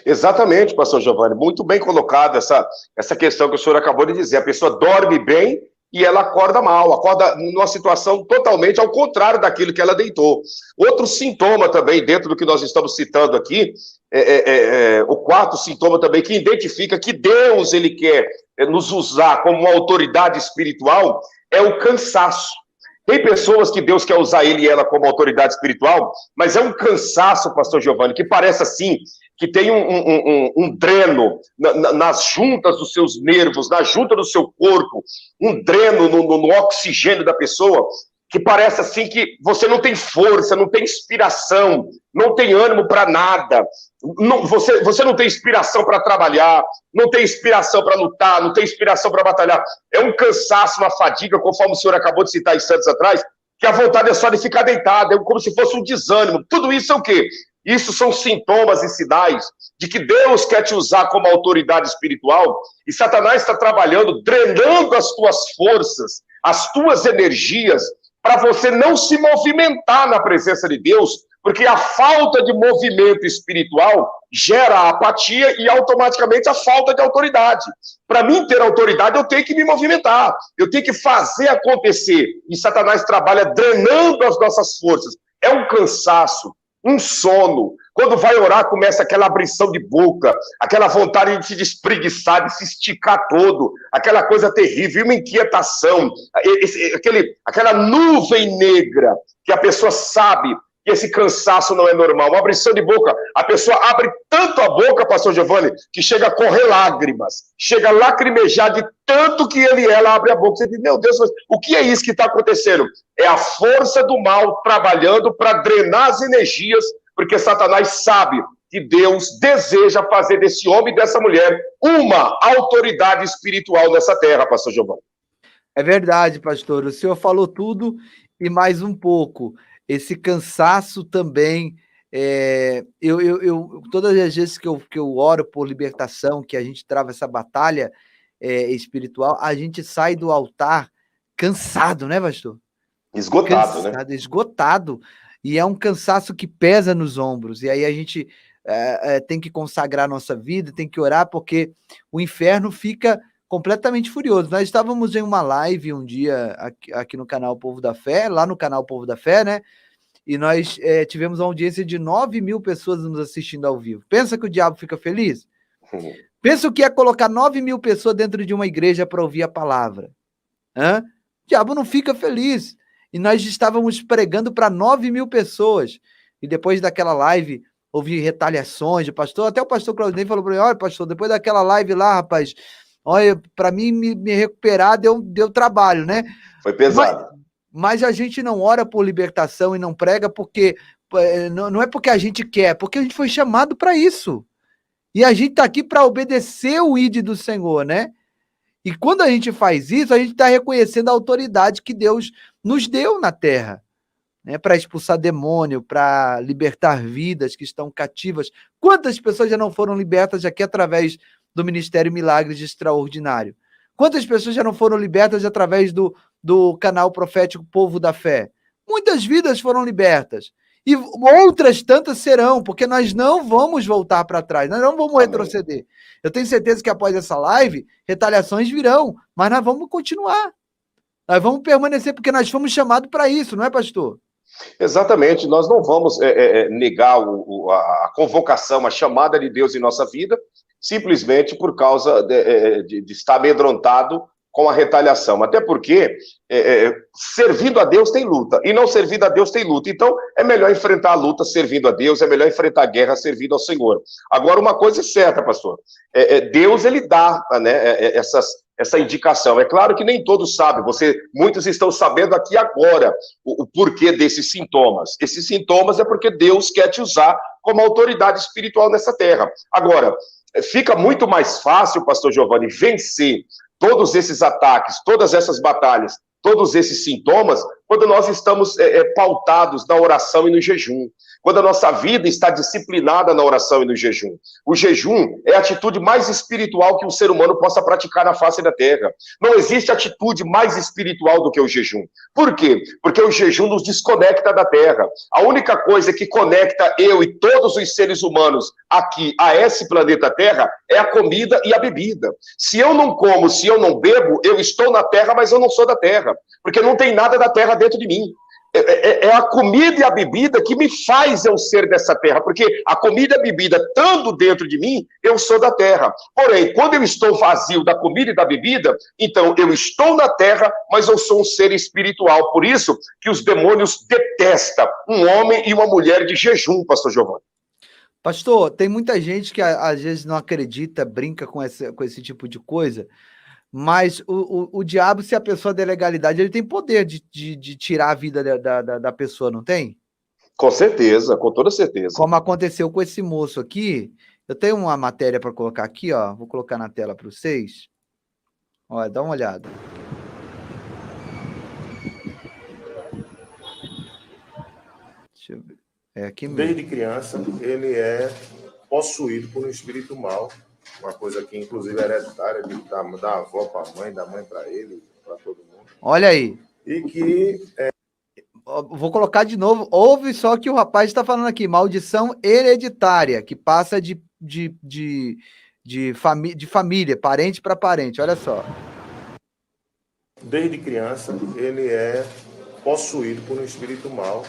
Exatamente, pastor Giovanni, muito bem colocada essa questão que o senhor acabou de dizer. A pessoa dorme bem e ela acorda mal, acorda numa situação totalmente ao contrário daquilo que ela deitou. Outro sintoma também, dentro do que nós estamos citando aqui, o quarto sintoma também, que identifica que Deus, ele quer nos usar como uma autoridade espiritual, é o cansaço. Tem pessoas que Deus quer usar ele e ela como autoridade espiritual, mas é um cansaço, pastor Giovanni, que parece assim, que tem um dreno nas juntas dos seus nervos, na junta do seu corpo, um dreno no oxigênio da pessoa, que parece assim que você não tem força, não tem inspiração, não tem ânimo para nada, você não tem inspiração para trabalhar, não tem inspiração para lutar, não tem inspiração para batalhar. É um cansaço, uma fadiga, conforme o senhor acabou de citar instantes atrás, que a vontade é só de ficar deitado, é como se fosse um desânimo. Tudo isso é o quê? Isso são sintomas e sinais de que Deus quer te usar como autoridade espiritual e Satanás está trabalhando, drenando as tuas forças, as tuas energias, para você não se movimentar na presença de Deus, porque a falta de movimento espiritual gera apatia e automaticamente a falta de autoridade. Para mim ter autoridade, eu tenho que me movimentar, eu tenho que fazer acontecer. E Satanás trabalha drenando as nossas forças. É um cansaço, um sono. Quando vai orar, começa aquela abrição de boca, aquela vontade de se espreguiçar, de se esticar todo, aquela coisa terrível, uma inquietação, aquela nuvem negra que a pessoa sabe que esse cansaço não é normal. Uma abrição de boca, a pessoa abre tanto a boca, pastor Giovanni, que chega a correr lágrimas, chega a lacrimejar de tanto que ele e ela abre a boca. Você diz, meu Deus, o que é isso que está acontecendo? É a força do mal trabalhando para drenar as energias, porque Satanás sabe que Deus deseja fazer desse homem e dessa mulher uma autoridade espiritual nessa terra, pastor Giovanni. É verdade, pastor. O senhor falou tudo e mais um pouco. Esse cansaço também, todas as vezes que eu oro por libertação, que a gente trava essa batalha espiritual, a gente sai do altar cansado, né, pastor? Esgotado, cansado, né? Esgotado. E é um cansaço que pesa nos ombros. E aí a gente tem que consagrar nossa vida, tem que orar, porque o inferno fica completamente furioso. Nós estávamos em uma live um dia aqui no canal Povo da Fé, lá no canal Povo da Fé, né? E nós tivemos uma audiência de 9.000 pessoas nos assistindo ao vivo. Pensa que o diabo fica feliz? Pensa o que é colocar 9.000 pessoas dentro de uma igreja para ouvir a palavra. O diabo não fica feliz. E nós estávamos pregando para 9.000 pessoas. E depois daquela live, houve retaliações. Até o pastor Claudinei falou para mim, olha, pastor, depois daquela live lá, rapaz, olha, para mim me recuperar deu trabalho, né? Foi pesado. Mas a gente não ora por libertação e não prega porque não é porque a gente quer, porque a gente foi chamado para isso. E a gente está aqui para obedecer o ID do Senhor, né? E quando a gente faz isso, a gente está reconhecendo a autoridade que Deus nos deu na terra. né, para expulsar demônio, para libertar vidas que estão cativas. Quantas pessoas já não foram libertas aqui através do Ministério Milagres Extraordinário? Quantas pessoas já não foram libertas através do canal profético Povo da Fé? Muitas vidas foram libertas. E outras tantas serão, porque nós não vamos voltar para trás, nós não vamos retroceder. Eu tenho certeza que após essa live, retaliações virão, mas nós vamos continuar. Nós vamos permanecer, porque nós fomos chamados para isso, não é, pastor? Exatamente, nós não vamos negar a convocação, a chamada de Deus em nossa vida, simplesmente por causa de estar amedrontado com a retaliação. Até porque servindo a Deus tem luta, e não servindo a Deus tem luta. Então, é melhor enfrentar a luta servindo a Deus, é melhor enfrentar a guerra servindo ao Senhor. Agora, uma coisa é certa, pastor, Deus, ele dá, né, essa indicação. É claro que nem todos sabem, muitos estão sabendo aqui agora o porquê desses sintomas. Esses sintomas é porque Deus quer te usar como autoridade espiritual nessa terra. Agora, fica muito mais fácil, pastor Giovanni, vencer todos esses ataques, todas essas batalhas, todos esses sintomas, quando nós estamos pautados na oração e no jejum. Quando a nossa vida está disciplinada na oração e no jejum. O jejum é a atitude mais espiritual que um ser humano possa praticar na face da terra. Não existe atitude mais espiritual do que o jejum. Por quê? Porque o jejum nos desconecta da terra. A única coisa que conecta eu e todos os seres humanos aqui a esse planeta Terra é a comida e a bebida. Se eu não como, se eu não bebo, eu estou na terra, mas eu não sou da terra. Porque não tem nada da terra dentro de mim. É a comida e a bebida que me faz eu ser dessa terra, porque a comida e a bebida, estando dentro de mim, eu sou da terra. Porém, quando eu estou vazio da comida e da bebida, então eu estou na terra, mas eu sou um ser espiritual. Por isso que os demônios detestam um homem e uma mulher de jejum, pastor Giovanni. Pastor, tem muita gente que às vezes não acredita, brinca com esse tipo de coisa, mas o diabo, se a pessoa der legalidade, ele tem poder de tirar a vida da pessoa, não tem? Com certeza, com toda certeza. Como aconteceu com esse moço aqui, eu tenho uma matéria para colocar aqui, ó, vou colocar na tela para vocês. Olha, dá uma olhada. Deixa eu ver. É aqui mesmo. Desde criança, ele é possuído por um espírito mau. Uma coisa que, inclusive, é hereditária, da avó para a mãe, da mãe para ele, para todo mundo. Olha aí. E que... Vou colocar de novo. Ouve só que o rapaz está falando aqui. Maldição hereditária, que passa de família, parente para parente. Olha só. Desde criança, ele é possuído por um espírito mau.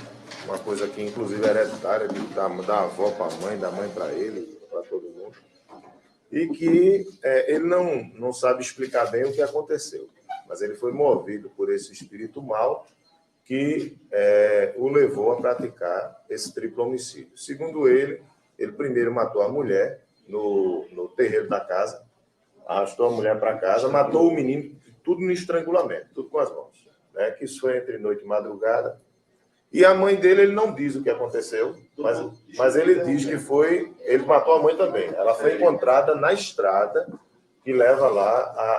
Uma coisa que, inclusive, é hereditária, da avó para a mãe, da mãe para ele, para todo mundo. E que ele não sabe explicar bem o que aconteceu. Mas ele foi movido por esse espírito mau que o levou a praticar esse triplo homicídio. Segundo ele primeiro matou a mulher no terreiro da casa, arrastou a mulher para casa, matou o menino, tudo no estrangulamento, tudo com as mãos. Né? Que isso foi entre noite e madrugada. E a mãe dele, ele não diz o que aconteceu, mas ele diz que ele matou a mãe também. Ela foi encontrada na estrada que leva lá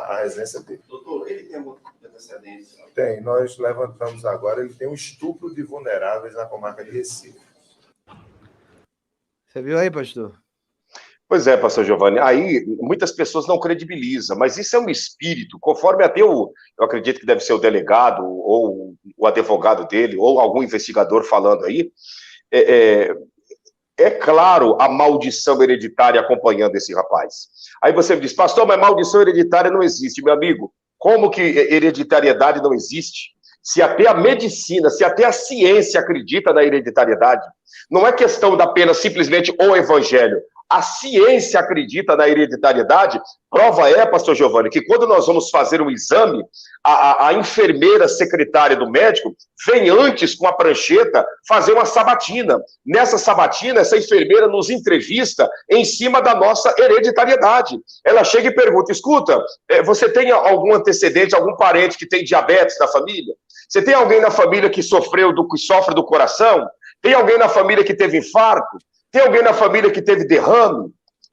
à residência dele. Doutor, ele tem algum antecedente? Tem, nós levantamos agora, ele tem um estupro de vulneráveis na comarca de Recife. Você viu aí, pastor? Pois é, pastor Giovanni, aí muitas pessoas não credibilizam, mas isso é um espírito, conforme até eu acredito que deve ser o delegado, ou o advogado dele, ou algum investigador falando aí, é claro a maldição hereditária acompanhando esse rapaz. Aí você me diz, pastor, mas maldição hereditária não existe, meu amigo. Como que hereditariedade não existe? Se até a medicina, se até a ciência acredita na hereditariedade, não é questão da apenas simplesmente o evangelho. A ciência acredita na hereditariedade. Prova é, pastor Giovanni, que quando nós vamos fazer um exame, a enfermeira secretária do médico vem antes com a prancheta fazer uma sabatina. Nessa sabatina, essa enfermeira nos entrevista em cima da nossa hereditariedade. Ela chega e pergunta, escuta, você tem algum antecedente, algum parente que tem diabetes na família? Você tem alguém na família que sofre do coração? Tem alguém na família que teve infarto? Tem alguém na família que teve derrame?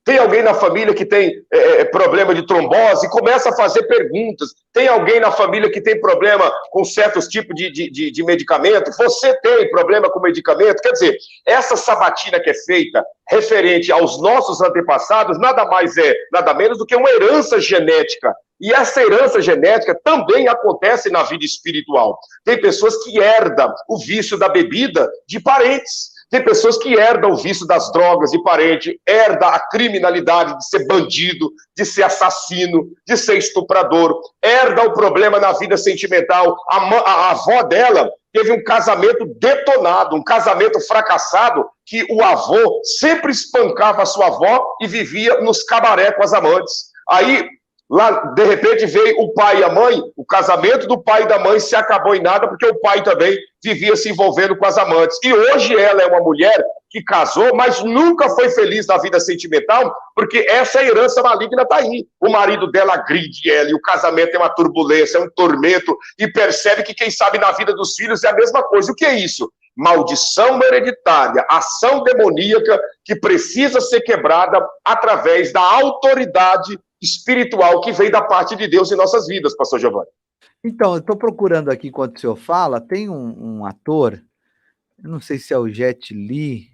Tem alguém na família que tem problema de trombose e começa a fazer perguntas. Tem alguém na família que tem problema com certos tipos de medicamento. Você tem problema com medicamento. Quer dizer, essa sabatina que é feita referente aos nossos antepassados, nada mais nada menos do que uma herança genética. E essa herança genética também acontece na vida espiritual. Tem pessoas que herdam o vício da bebida de parentes. Tem pessoas que herdam o vício das drogas de parente, herda a criminalidade de ser bandido, de ser assassino, de ser estuprador, herda o problema na vida sentimental. A avó dela teve um casamento detonado, um casamento fracassado, que o avô sempre espancava a sua avó e vivia nos cabaré com as amantes. Aí, lá, de repente, veio o pai e a mãe, o casamento do pai e da mãe se acabou em nada, porque o pai também vivia se envolvendo com as amantes. E hoje ela é uma mulher que casou, mas nunca foi feliz na vida sentimental, porque essa herança maligna está aí. O marido dela agride ela, e o casamento é uma turbulência, é um tormento, e percebe que, quem sabe, na vida dos filhos é a mesma coisa. O que é isso? Maldição hereditária, ação demoníaca que precisa ser quebrada através da autoridade espiritual que vem da parte de Deus em nossas vidas, pastor Giovanni. Então, eu estou procurando aqui, enquanto o senhor fala, tem um ator, eu não sei se é o Jet Li,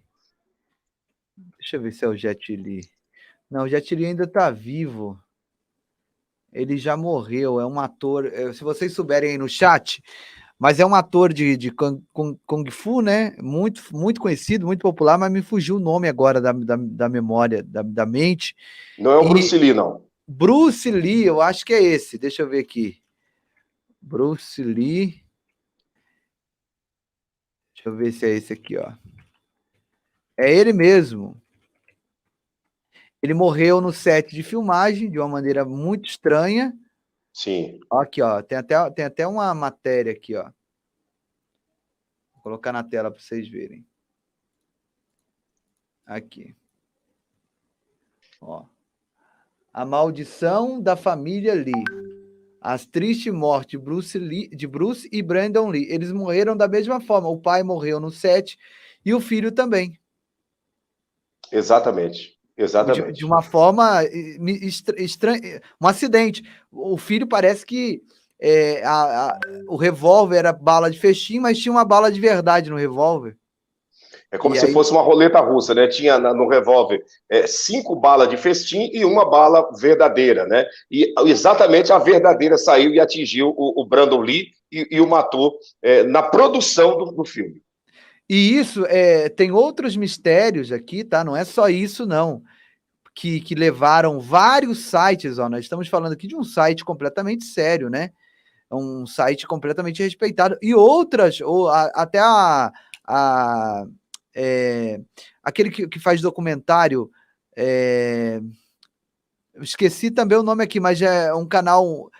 deixa eu ver se é o Jet Li. Não, o Jet Li ainda está vivo, ele já morreu, é um ator, se vocês souberem aí no chat, mas é um ator de Kung Fu, né, muito conhecido, muito popular, mas me fugiu o nome agora da memória, da mente. Não é o Bruce Lee, não. Bruce Lee, eu acho que é esse. Deixa eu ver aqui. Bruce Lee. Deixa eu ver se é esse aqui, ó. É ele mesmo. Ele morreu no set de filmagem de uma maneira muito estranha. Sim. Aqui, ó. Tem até uma matéria aqui, ó. Vou colocar na tela para vocês verem. Aqui. Ó. A maldição da família Lee. As tristes mortes de Bruce e Brandon Lee. Eles morreram da mesma forma. O pai morreu no set e o filho também. Exatamente. Exatamente. De uma forma estranha. Um acidente. O filho parece que o revólver era bala de festim, mas tinha uma bala de verdade no revólver. É como se fosse uma roleta russa, né? Tinha no revólver 5 balas de festim e uma bala verdadeira, né? E exatamente a verdadeira saiu e atingiu o Brandon Lee e o matou na produção do filme. E isso, tem outros mistérios aqui, tá? Não é só isso, não. Que levaram vários sites, ó. Nós estamos falando aqui de um site completamente sério, né? Um site completamente respeitado. E outras, até aquele que faz documentário, esqueci também o nome aqui, mas é um canal,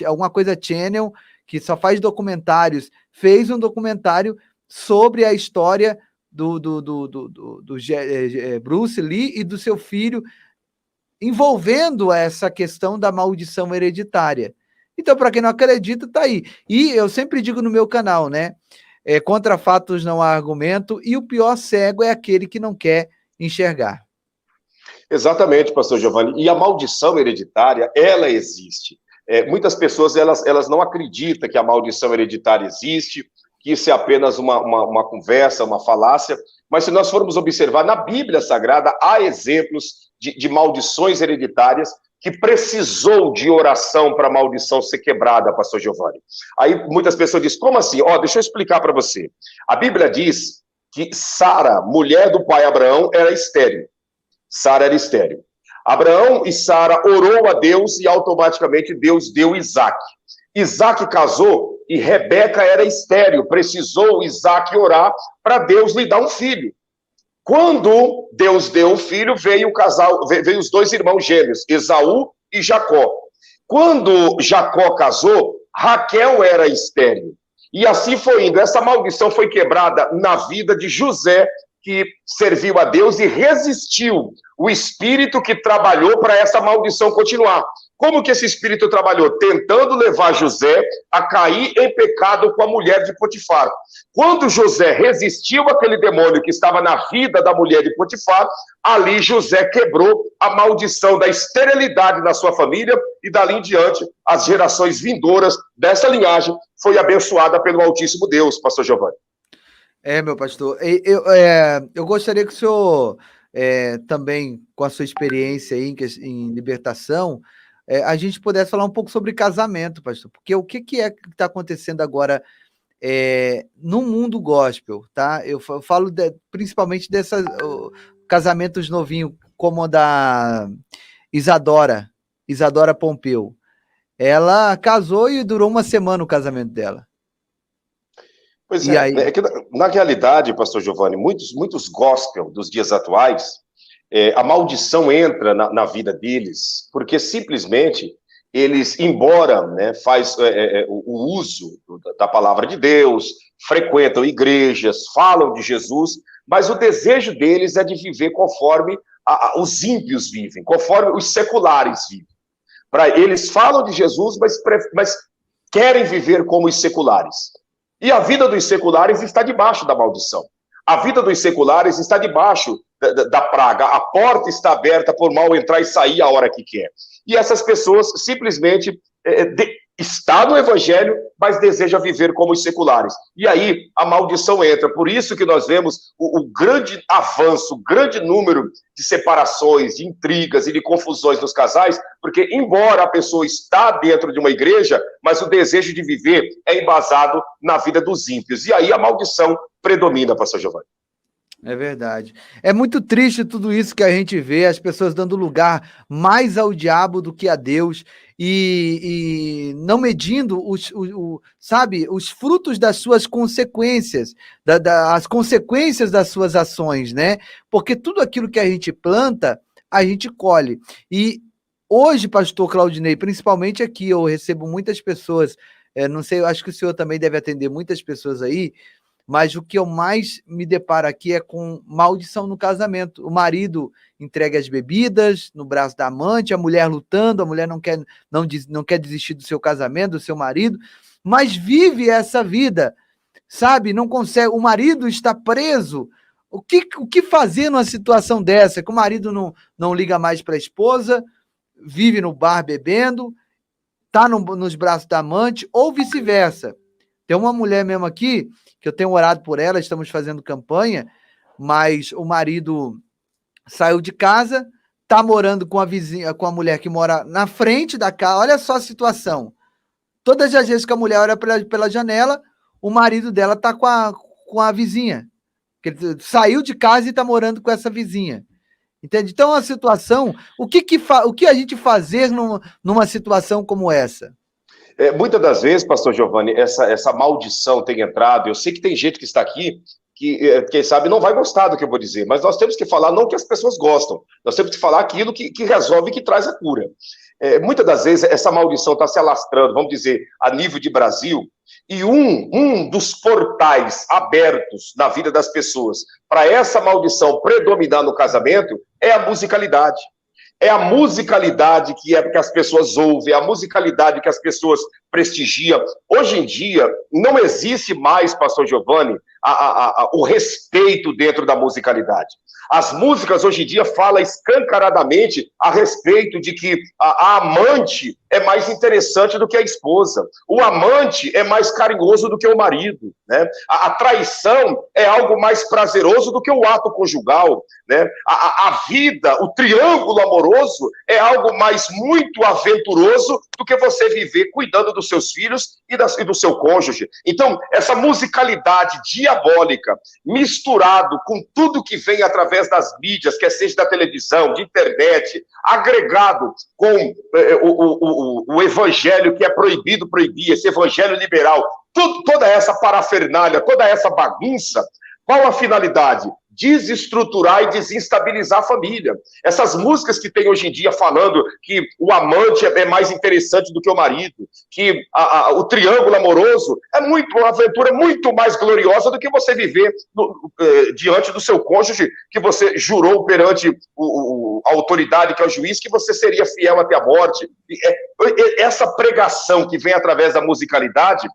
alguma coisa Channel, que só faz documentários, fez um documentário sobre a história do Bruce Lee e do seu filho, envolvendo essa questão da maldição hereditária. Então, para quem não acredita, tá aí. E eu sempre digo no meu canal, né? Contra fatos não há argumento, e o pior cego é aquele que não quer enxergar. Exatamente, pastor Giovanni. E a maldição hereditária, ela existe. Muitas pessoas, elas não acreditam que a maldição hereditária existe, que isso é apenas uma conversa, uma falácia, mas se nós formos observar, na Bíblia Sagrada, há exemplos de maldições hereditárias que precisou de oração para a maldição ser quebrada, pastor Giovanni. Aí muitas pessoas dizem, como assim? Deixa eu explicar para você. A Bíblia diz que Sara, mulher do pai Abraão, era estéril. Sara era estéril. Abraão e Sara orou a Deus e automaticamente Deus deu Isaac. Isaac casou e Rebeca era estéril. Precisou Isaac orar para Deus lhe dar um filho. Quando Deus deu o filho, veio os 2 irmãos gêmeos, Esaú e Jacó. Quando Jacó casou, Raquel era estéril. E assim foi indo. Essa maldição foi quebrada na vida de José que serviu a Deus e resistiu o espírito que trabalhou para essa maldição continuar. Como que esse espírito trabalhou? Tentando levar José a cair em pecado com a mulher de Potifar. Quando José resistiu àquele demônio que estava na vida da mulher de Potifar, ali José quebrou a maldição da esterilidade na sua família e dali em diante as gerações vindouras dessa linhagem foi abençoada pelo Altíssimo Deus, pastor Giovanni. Meu pastor, eu gostaria que o senhor também, com a sua experiência aí em libertação, a gente pudesse falar um pouco sobre casamento, pastor, porque o que é que está acontecendo agora no mundo gospel, tá? Eu falo principalmente dessas casamentos novinhos, como o da Isadora Pompeu. Ela casou e durou uma semana o casamento dela. Pois é que na realidade, pastor Giovanni, muitos gospel dos dias atuais, a maldição entra na vida deles, porque simplesmente eles, embora faz o uso da palavra de Deus, frequentam igrejas, falam de Jesus, mas o desejo deles é de viver conforme os ímpios vivem, conforme os seculares vivem. Eles falam de Jesus, mas querem viver como os seculares. E a vida dos seculares está debaixo da maldição. A vida dos seculares está debaixo da praga. A porta está aberta por mal entrar e sair a hora que quer. E essas pessoas simplesmente estão no evangelho, mas desejam viver como os seculares. E aí a maldição entra. Por isso que nós vemos o grande avanço, o grande número de separações, de intrigas e de confusões nos casais, porque embora a pessoa está dentro de uma igreja, mas o desejo de viver é embasado na vida dos ímpios. E aí a maldição predomina, pastor Giovanni. É verdade. É muito triste tudo isso que a gente vê, as pessoas dando lugar mais ao diabo do que a Deus e não medindo os frutos das suas consequências, as consequências das suas ações, né? Porque tudo aquilo que a gente planta, a gente colhe. E hoje, pastor Claudinei, principalmente aqui, eu recebo muitas pessoas, não sei, eu acho que o senhor também deve atender muitas pessoas aí, mas o que eu mais me deparo aqui é com maldição no casamento. O marido entrega as bebidas no braço da amante, a mulher lutando, a mulher não quer desistir do seu casamento, do seu marido, mas vive essa vida, sabe? Não consegue, o marido está preso. O que fazer numa situação dessa? Que o marido não liga mais para a esposa, vive no bar bebendo, está nos braços da amante, ou vice-versa. Tem uma mulher mesmo aqui, que eu tenho orado por ela, estamos fazendo campanha, mas o marido saiu de casa, está morando com a vizinha, com a mulher que mora na frente da casa. Olha só a situação. Todas as vezes que a mulher olha pela janela, o marido dela está com a vizinha. Ele saiu de casa e está morando com essa vizinha. Entende? Então, a situação... O que a gente fazer numa situação como essa? Muitas das vezes, pastor Giovanni, essa maldição tem entrado. Eu sei que tem gente que está aqui que, quem sabe, não vai gostar do que eu vou dizer, mas nós temos que falar não que as pessoas gostam, nós temos que falar aquilo que resolve e que traz a cura. Muitas das vezes, essa maldição está se alastrando, vamos dizer, a nível de Brasil, e um dos portais abertos na vida das pessoas para essa maldição predominar no casamento é a musicalidade. É a musicalidade que as pessoas ouvem, é a musicalidade que as pessoas prestigiam. Hoje em dia, não existe mais, pastor Giovanni, o respeito dentro da musicalidade. As músicas hoje em dia falam escancaradamente a respeito de que a amante é mais interessante do que a esposa. O amante é mais carinhoso do que o marido, né? A traição é algo mais prazeroso do que o ato conjugal, né? A vida, o triângulo amoroso é algo muito aventuroso do que você viver cuidando dos seus filhos e do seu cônjuge. Então, essa musicalidade diabólica, misturado com tudo que vem através das mídias, quer seja da televisão, de internet, agregado com o evangelho que é proibido proibir, esse evangelho liberal, toda essa parafernália, toda essa bagunça, qual a finalidade? desestruturar e desestabilizar a família. Essas músicas que tem hoje em dia falando que o amante é mais interessante do que o marido, que o triângulo amoroso é uma aventura muito mais gloriosa do que você viver diante do seu cônjuge, que você jurou perante a autoridade, que é o juiz, que você seria fiel até a morte. Essa pregação que vem através da musicalidade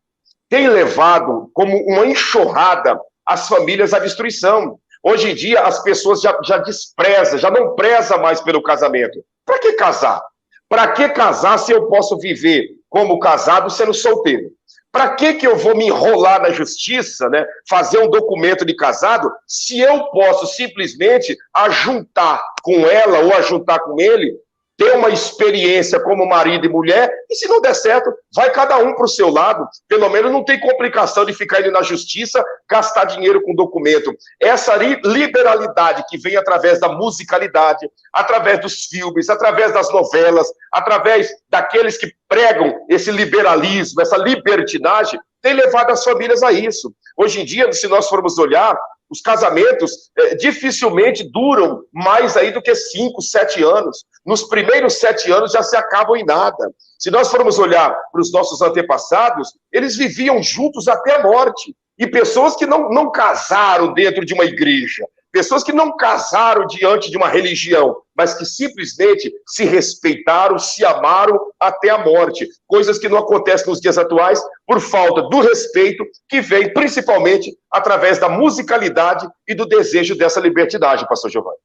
tem levado como uma enxurrada as famílias à destruição. Hoje em dia, as pessoas já desprezam, já não prezam mais pelo casamento. Para que casar? Para que casar se eu posso viver como casado sendo solteiro? Para que eu vou me enrolar na justiça, né, fazer um documento de casado, se eu posso simplesmente ajuntar com ela ou ajuntar com ele, ter uma experiência como marido e mulher, e se não der certo, vai cada um para o seu lado. Pelo menos não tem complicação de ficar indo na justiça, gastar dinheiro com documento. Essa liberalidade que vem através da musicalidade, através dos filmes, através das novelas, através daqueles que pregam esse liberalismo, essa libertinagem, tem levado as famílias a isso. Hoje em dia, se nós formos olhar, os casamentos dificilmente duram mais aí do que 5, 7 anos. Nos primeiros 7 anos já se acabam em nada. Se nós formos olhar para os nossos antepassados, eles viviam juntos até a morte. E pessoas que não casaram dentro de uma igreja, pessoas que não casaram diante de uma religião, mas que simplesmente se respeitaram, se amaram até a morte. Coisas que não acontecem nos dias atuais por falta do respeito, que vem principalmente através da musicalidade e do desejo dessa libertinagem, pastor Giovanni.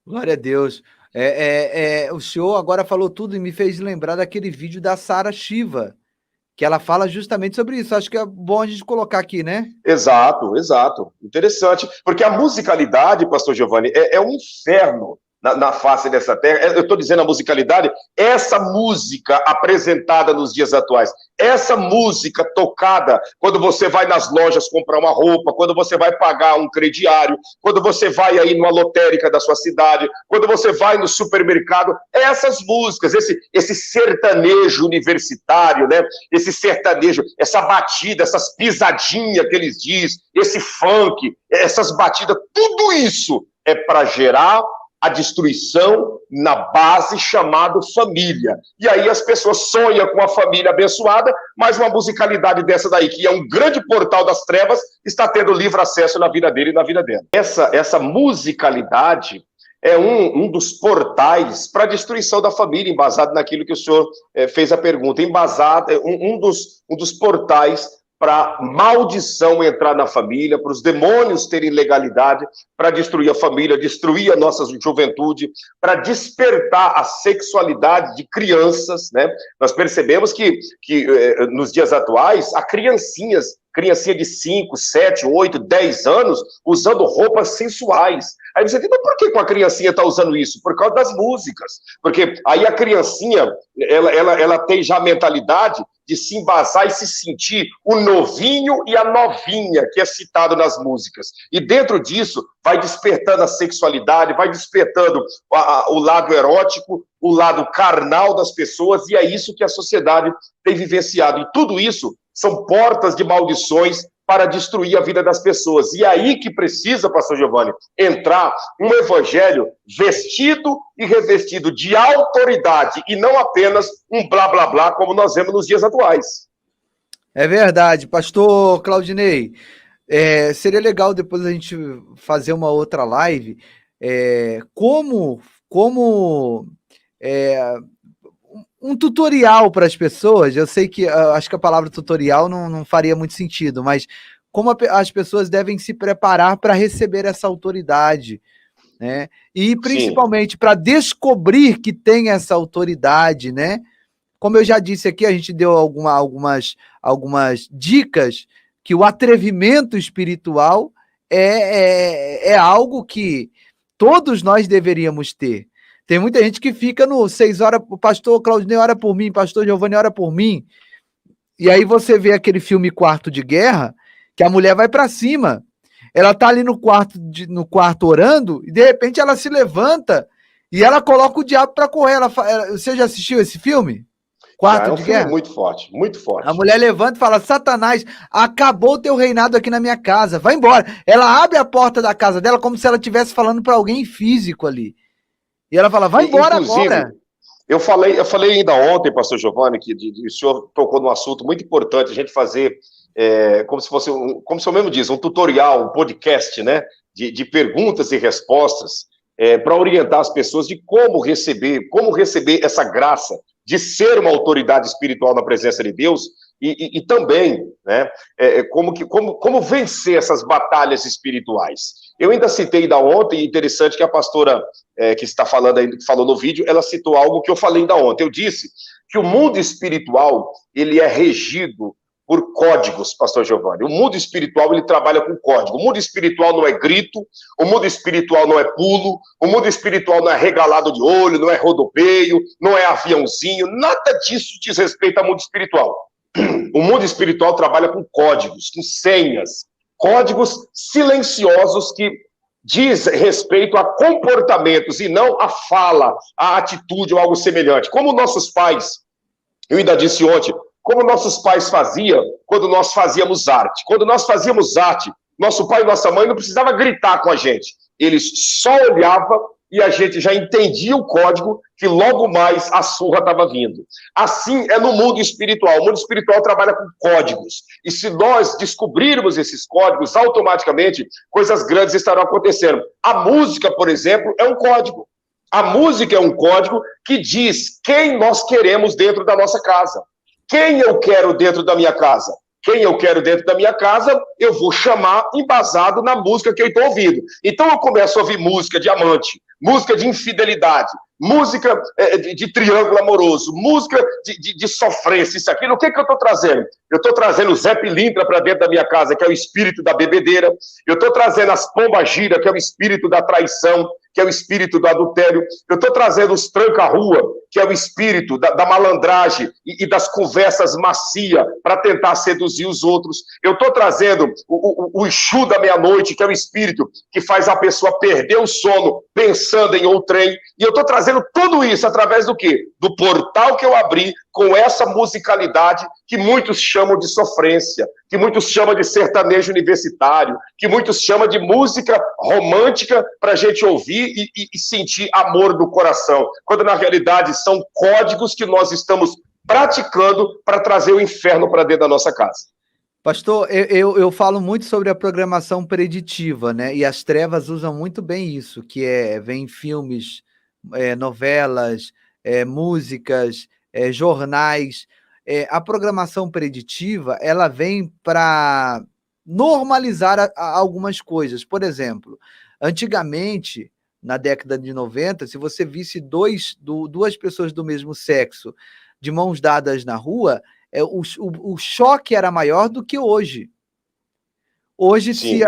Glória a Deus. O senhor agora falou tudo e me fez lembrar daquele vídeo da Sara Shiva, que ela fala justamente sobre isso. Acho que é bom a gente colocar aqui, né? Exato. Interessante. Porque a musicalidade, pastor Giovanni, é um inferno na face dessa terra. Eu estou dizendo a musicalidade, essa música apresentada nos dias atuais, essa música tocada quando você vai nas lojas comprar uma roupa, quando você vai pagar um crediário, quando você vai aí numa lotérica da sua cidade, quando você vai no supermercado, essas músicas, esse sertanejo universitário, né? Esse sertanejo, essa batida, essas pisadinhas que eles dizem, esse funk, essas batidas, tudo isso é para gerar a destruição na base chamada família. E aí as pessoas sonham com a família abençoada, mas uma musicalidade dessa daí, que é um grande portal das trevas, está tendo livre acesso na vida dele e na vida dela. Essa musicalidade é um dos portais para a destruição da família, embasado naquilo que o senhor fez a pergunta, embasado, um dos portais para maldição entrar na família, para os demônios terem legalidade, para destruir a família, destruir a nossa juventude, para despertar a sexualidade de crianças, né? Nós percebemos que nos dias atuais, há criancinha de 5, 7, 8, 10 anos, usando roupas sensuais. Aí você diz, mas por que a criancinha está usando isso? Por causa das músicas. Porque aí a criancinha, ela tem já a mentalidade de se embasar e se sentir o novinho e a novinha, que é citado nas músicas. E dentro disso, vai despertando a sexualidade, vai despertando o lado erótico, o lado carnal das pessoas, e é isso que a sociedade tem vivenciado. E tudo isso são portas de maldições para destruir a vida das pessoas. E é aí que precisa, pastor Giovanni, entrar um evangelho vestido e revestido de autoridade, e não apenas um blá, blá, blá, como nós vemos nos dias atuais. É verdade. Pastor Claudinei, seria legal depois a gente fazer uma outra live, um tutorial para as pessoas. Eu sei que acho que a palavra tutorial não faria muito sentido, mas como as pessoas devem se preparar para receber essa autoridade, né? E principalmente para descobrir que tem essa autoridade, né? Como eu já disse aqui, a gente deu algumas dicas que o atrevimento espiritual é algo que todos nós deveríamos ter. Tem muita gente que fica no 6 horas, o pastor Claudinei ora por mim, pastor Giovanni ora por mim. E aí você vê aquele filme Quarto de Guerra, que a mulher vai para cima. Ela tá ali no quarto orando, e de repente ela se levanta e ela coloca o diabo para correr. Você já assistiu esse filme? Quarto É um de filme guerra? muito forte, muito forte. A mulher levanta e fala: Satanás, acabou o teu reinado aqui na minha casa, vai embora. Ela abre a porta da casa dela como se ela estivesse falando para alguém físico ali. E ela fala: vai embora Inclusive, agora. eu falei ainda ontem, pastor Giovanni, que o senhor tocou num assunto muito importante, a gente fazer, como se fosse, como o senhor mesmo diz, um tutorial, um podcast, né, de perguntas e respostas, para orientar as pessoas de como receber essa graça de ser uma autoridade espiritual na presença de Deus e também, né, como vencer essas batalhas espirituais. Eu ainda citei da ontem, interessante que a pastora que está falando aí, que falou no vídeo, ela citou algo que eu falei ainda ontem. Eu disse que o mundo espiritual, ele é regido por códigos, pastor Giovanni. O mundo espiritual, ele trabalha com código. O mundo espiritual não é grito, o mundo espiritual não é pulo, o mundo espiritual não é regalado de olho, não é rodopeio, não é aviãozinho, nada disso diz respeito ao mundo espiritual. O mundo espiritual trabalha com códigos, com senhas, códigos silenciosos que diz respeito a comportamentos e não a fala, a atitude ou algo semelhante. Como nossos pais, eu ainda disse ontem, como nossos pais faziam quando nós fazíamos arte. Quando nós fazíamos arte, nosso pai e nossa mãe não precisava gritar com a gente. Eles só olhavam e a gente já entendia o código que logo mais a surra estava vindo. Assim é no mundo espiritual. O mundo espiritual trabalha com códigos. E se nós descobrirmos esses códigos, automaticamente coisas grandes estarão acontecendo. A música, por exemplo, é um código. A música é um código que diz quem nós queremos dentro da nossa casa. Quem eu quero dentro da minha casa? Quem eu quero dentro da minha casa, eu vou chamar embasado na música que eu estou ouvindo. Então eu começo a ouvir música de amante, música de infidelidade, música de triângulo amoroso, música de sofrência, isso aqui. O que eu estou trazendo? Eu estou trazendo o Zé Pilintra para dentro da minha casa, que é o espírito da bebedeira. Eu estou trazendo as pombagira, que é o espírito da traição, que é o espírito do adultério. Eu estou trazendo os tranca-rua, que é o espírito da malandragem e das conversas macias para tentar seduzir os outros. Eu estou trazendo o Exu da meia-noite, que é o espírito que faz a pessoa perder o sono pensando em outrem. E eu estou trazendo tudo isso através do quê? Do portal que eu abri com essa musicalidade que muitos chamam de sofrência, que muitos chamam de sertanejo universitário, que muitos chamam de música romântica para a gente ouvir e sentir amor do coração, quando na realidade são códigos que nós estamos praticando para trazer o inferno para dentro da nossa casa. Pastor, eu falo muito sobre a programação preditiva, né? E as trevas usam muito bem isso, que vem filmes, novelas, músicas, jornais. A programação preditiva, ela vem para normalizar algumas coisas. Por exemplo, antigamente, na década de 90, se você visse duas pessoas do mesmo sexo de mãos dadas na rua, o choque era maior do que hoje. Hoje,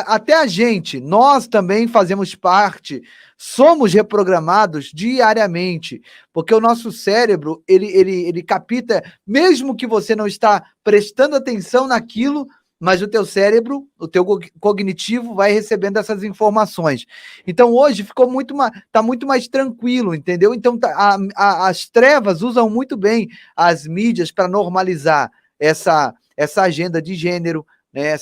até a gente, nós também fazemos parte, somos reprogramados diariamente, porque o nosso cérebro, ele capta, mesmo que você não está prestando atenção naquilo, mas o teu cérebro, o teu cognitivo vai recebendo essas informações. Então, hoje está muito mais tranquilo, entendeu? Então, as trevas usam muito bem as mídias para normalizar essa agenda de gênero, né,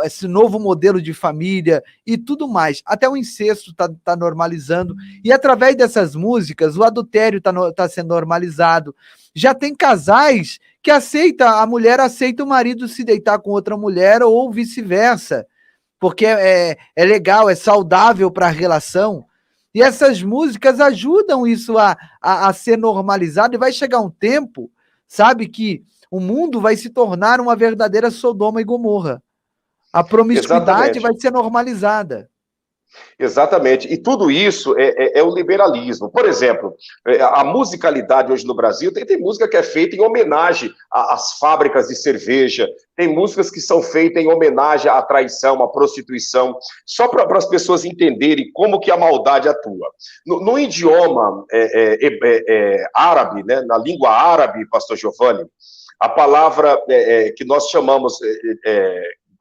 esse novo modelo de família e tudo mais. Até o incesto está normalizando. E através dessas músicas, o adultério está sendo normalizado. Já tem casais que a mulher aceita o marido se deitar com outra mulher ou vice-versa, porque é legal, é saudável para a relação. E essas músicas ajudam isso a ser normalizado, e vai chegar um tempo, sabe, que o mundo vai se tornar uma verdadeira Sodoma e Gomorra. A promiscuidade vai ser normalizada. Exatamente. E tudo isso é o liberalismo. Por exemplo, a musicalidade hoje no Brasil, tem música que é feita em homenagem às fábricas de cerveja, tem músicas que são feitas em homenagem à traição, à prostituição, só para as pessoas entenderem como que a maldade atua. No idioma árabe, né, na língua árabe, pastor Giovanni, a palavra que nós chamamos...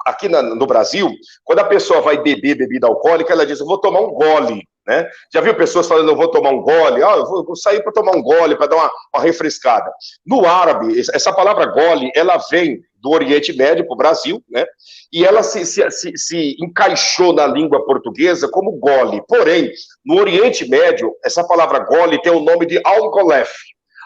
aqui no Brasil, quando a pessoa vai beber bebida alcoólica, ela diz, eu vou tomar um gole, né? Já viu pessoas falando, eu vou tomar um gole, eu vou sair para tomar um gole, para dar uma refrescada. No árabe, essa palavra gole, ela vem do Oriente Médio para o Brasil, né? E ela se encaixou na língua portuguesa como gole. Porém, no Oriente Médio, essa palavra gole tem o nome de algolef.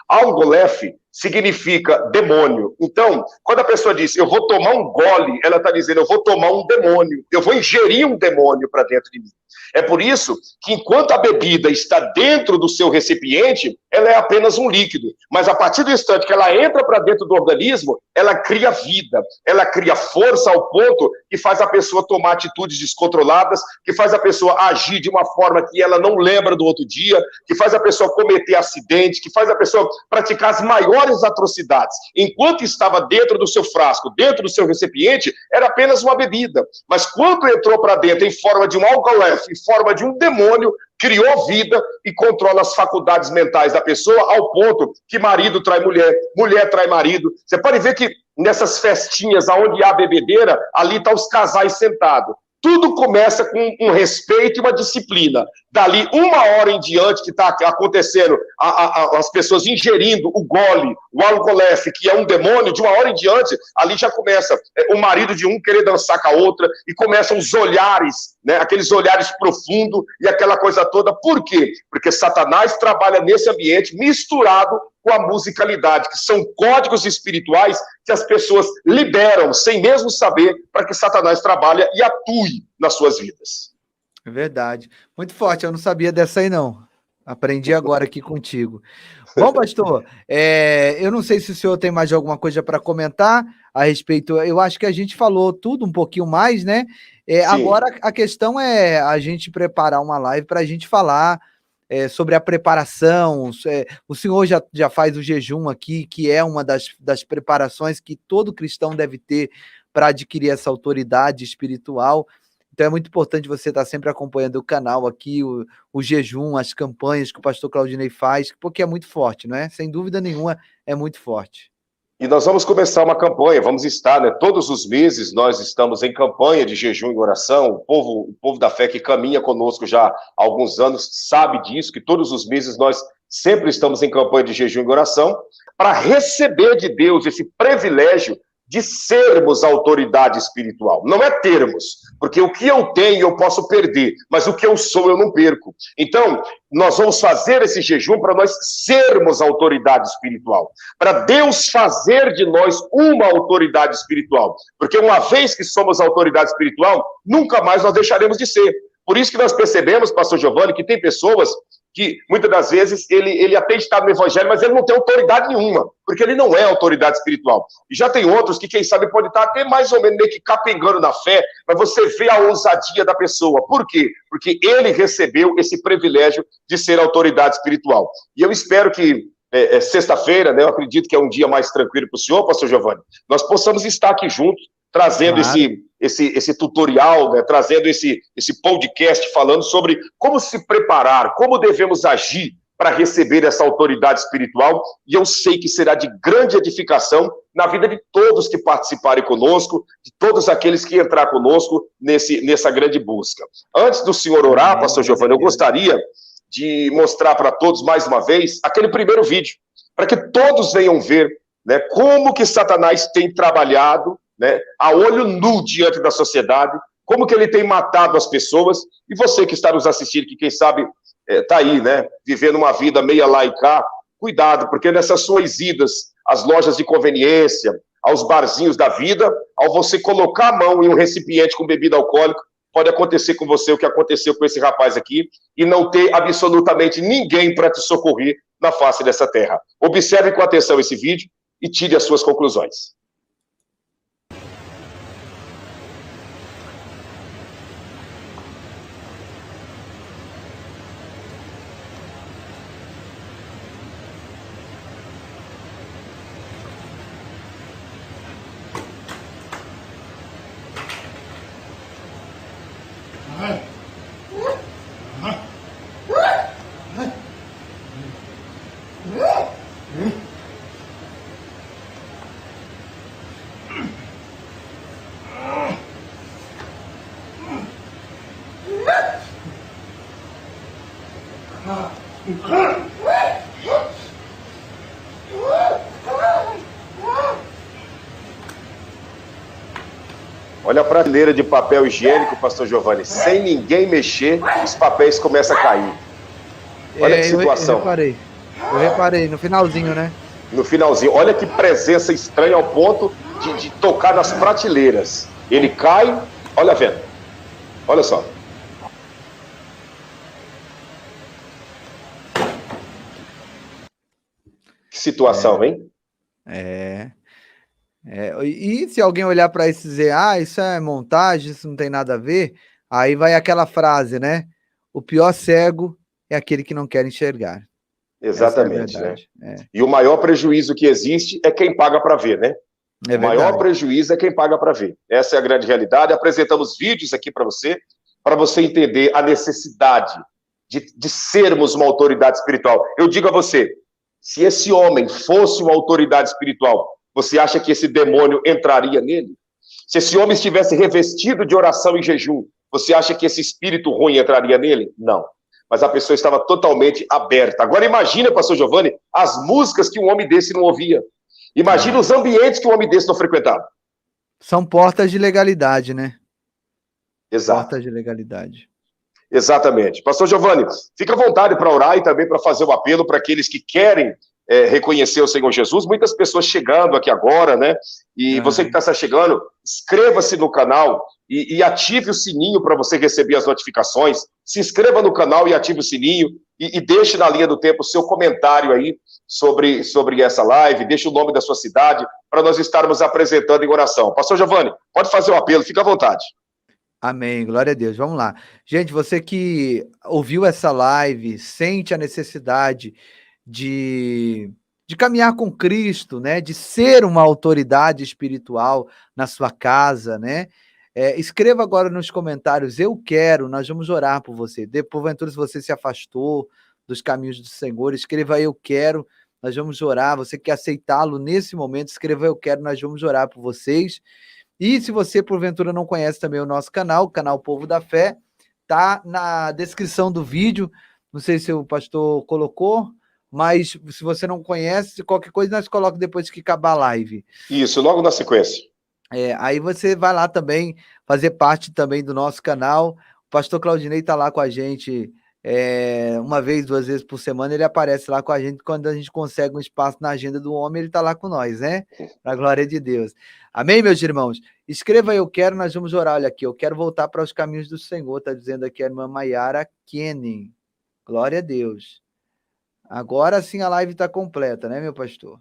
Algolef significa demônio. Então, quando a pessoa diz, eu vou tomar um gole, ela está dizendo, eu vou tomar um demônio, eu vou ingerir um demônio para dentro de mim. É por isso que enquanto a bebida está dentro do seu recipiente, ela é apenas um líquido. Mas a partir do instante que ela entra para dentro do organismo, ela cria vida, ela cria força ao ponto que faz a pessoa tomar atitudes descontroladas, que faz a pessoa agir de uma forma que ela não lembra do outro dia, que faz a pessoa cometer acidente, que faz a pessoa praticar as maiores atrocidades. Enquanto estava dentro do seu frasco, dentro do seu recipiente, era apenas uma bebida. Mas quando entrou para dentro em forma de um algolef, em forma de um demônio, criou vida e controla as faculdades mentais da pessoa ao ponto que marido trai mulher, mulher trai marido. Você pode ver que nessas festinhas onde há bebedeira, ali estão os casais sentados. Tudo começa com um respeito e uma disciplina. Dali, 1 hora em diante que está acontecendo, as pessoas ingerindo o gole, o algolef, que é um demônio, de 1 hora em diante, ali já começa o marido de um querer dançar com a outra, e começam os olhares, né, aqueles olhares profundos e aquela coisa toda. Por quê? Porque Satanás trabalha nesse ambiente misturado com a musicalidade, que são códigos espirituais que as pessoas liberam, sem mesmo saber, para que Satanás trabalhe e atue nas suas vidas. É verdade. Muito forte, eu não sabia dessa aí, não. Aprendi agora aqui contigo. Bom, pastor, eu não sei se o senhor tem mais alguma coisa para comentar a respeito. Eu acho que a gente falou tudo um pouquinho mais, né? Agora a questão é a gente preparar uma live para a gente falar sobre a preparação. O senhor já faz o jejum aqui, que é uma das preparações que todo cristão deve ter para adquirir essa autoridade espiritual. Então é muito importante você estar sempre acompanhando o canal aqui, o jejum, as campanhas que o pastor Claudinei faz, porque é muito forte, não é? Sem dúvida nenhuma, é muito forte. E nós vamos começar uma campanha, vamos estar, né? Todos os meses nós estamos em campanha de jejum e oração. O povo da fé que caminha conosco já há alguns anos sabe disso, que todos os meses nós sempre estamos em campanha de jejum e oração para receber de Deus esse privilégio de sermos autoridade espiritual. Não é termos, porque o que eu tenho eu posso perder, mas o que eu sou eu não perco. Então, nós vamos fazer esse jejum para nós sermos autoridade espiritual, para Deus fazer de nós uma autoridade espiritual, porque uma vez que somos autoridade espiritual, nunca mais nós deixaremos de ser. Por isso que nós percebemos, pastor Giovanni, que tem pessoas que muitas das vezes ele até está no evangelho, mas ele não tem autoridade nenhuma, porque ele não é autoridade espiritual. E já tem outros que, quem sabe, pode estar até mais ou menos meio que capengando na fé, mas você vê a ousadia da pessoa. Por quê? Porque ele recebeu esse privilégio de ser autoridade espiritual. E eu espero que sexta-feira, né, eu acredito que é um dia mais tranquilo para o senhor, pastor Giovanni, nós possamos estar aqui juntos, trazendo esse tutorial, né, trazendo esse podcast falando sobre como se preparar, como devemos agir para receber essa autoridade espiritual, e eu sei que será de grande edificação na vida de todos que participarem conosco, de todos aqueles que entrar conosco nessa grande busca. Antes do senhor orar, pastor Giovanni, eu gostaria de mostrar para todos mais uma vez aquele primeiro vídeo, para que todos venham ver, né, como que Satanás tem trabalhado, né, a olho nu diante da sociedade, como que ele tem matado as pessoas. E você que está nos assistindo, que quem sabe está aí, né, vivendo uma vida meia lá e cá, cuidado, porque nessas suas idas às lojas de conveniência, aos barzinhos da vida, ao você colocar a mão em um recipiente com bebida alcoólica, pode acontecer com você o que aconteceu com esse rapaz aqui, e não ter absolutamente ninguém para te socorrer na face dessa terra. Observe com atenção esse vídeo e tire as suas conclusões. Olha a prateleira de papel higiênico, pastor Giovanni. Sem ninguém mexer, os papéis começam a cair. Olha que situação. Eu reparei, no finalzinho, né? No finalzinho. Olha que presença estranha ao ponto de tocar nas prateleiras. Ele cai, olha vendo. Olha só. Que situação, hein? E se alguém olhar para isso e dizer, isso é montagem, isso não tem nada a ver, aí vai aquela frase, né? O pior cego é aquele que não quer enxergar. Exatamente, né? E o maior prejuízo que existe é quem paga para ver, né? O maior prejuízo é quem paga para ver. Essa é a grande realidade. Apresentamos vídeos aqui para você entender a necessidade de sermos uma autoridade espiritual. Eu digo a você, se esse homem fosse uma autoridade espiritual, você acha que esse demônio entraria nele? Se esse homem estivesse revestido de oração e jejum, você acha que esse espírito ruim entraria nele? Não. Mas a pessoa estava totalmente aberta. Agora imagina, pastor Giovanni, as músicas que um homem desse não ouvia. Imagina os ambientes que um homem desse não frequentava. São portas de legalidade, né? Exato. Portas de legalidade. Exatamente. Pastor Giovanni, fica à vontade para orar e também para fazer o apelo para aqueles que querem reconhecer o Senhor Jesus. Muitas pessoas chegando aqui agora, né? E você que está chegando, inscreva-se no canal e ative o sininho para você receber as notificações. Se inscreva no canal e ative o sininho e deixe na linha do tempo o seu comentário aí sobre essa live, deixe o nome da sua cidade para nós estarmos apresentando em oração. Pastor Giovanni, pode fazer o apelo, fica à vontade. Amém, glória a Deus. Vamos lá. Gente, você que ouviu essa live, sente a necessidade de caminhar com Cristo, né? De ser uma autoridade espiritual na sua casa, né? Escreva agora nos comentários, eu quero, nós vamos orar por você. Porventura, se você se afastou dos caminhos do Senhor, escreva eu quero, nós vamos orar. Você quer aceitá-lo nesse momento, escreva eu quero, nós vamos orar por vocês. E se você, porventura, não conhece também o nosso canal, o canal Povo da Fé, tá na descrição do vídeo, não sei se o pastor colocou, mas se você não conhece, qualquer coisa nós colocamos depois que acabar a live. Isso, logo na sequência. Aí você vai lá também, fazer parte também do nosso canal. O pastor Claudinei está lá com a gente uma vez, 2 vezes por semana, ele aparece lá com a gente, quando a gente consegue um espaço na agenda do homem, ele está lá com nós, né? Para a glória de Deus. Amém, meus irmãos? Escreva eu quero, nós vamos orar. Olha aqui, eu quero voltar para os caminhos do Senhor, está dizendo aqui a irmã Maiara Kenning. Glória a Deus. Agora sim a live está completa, né, meu pastor?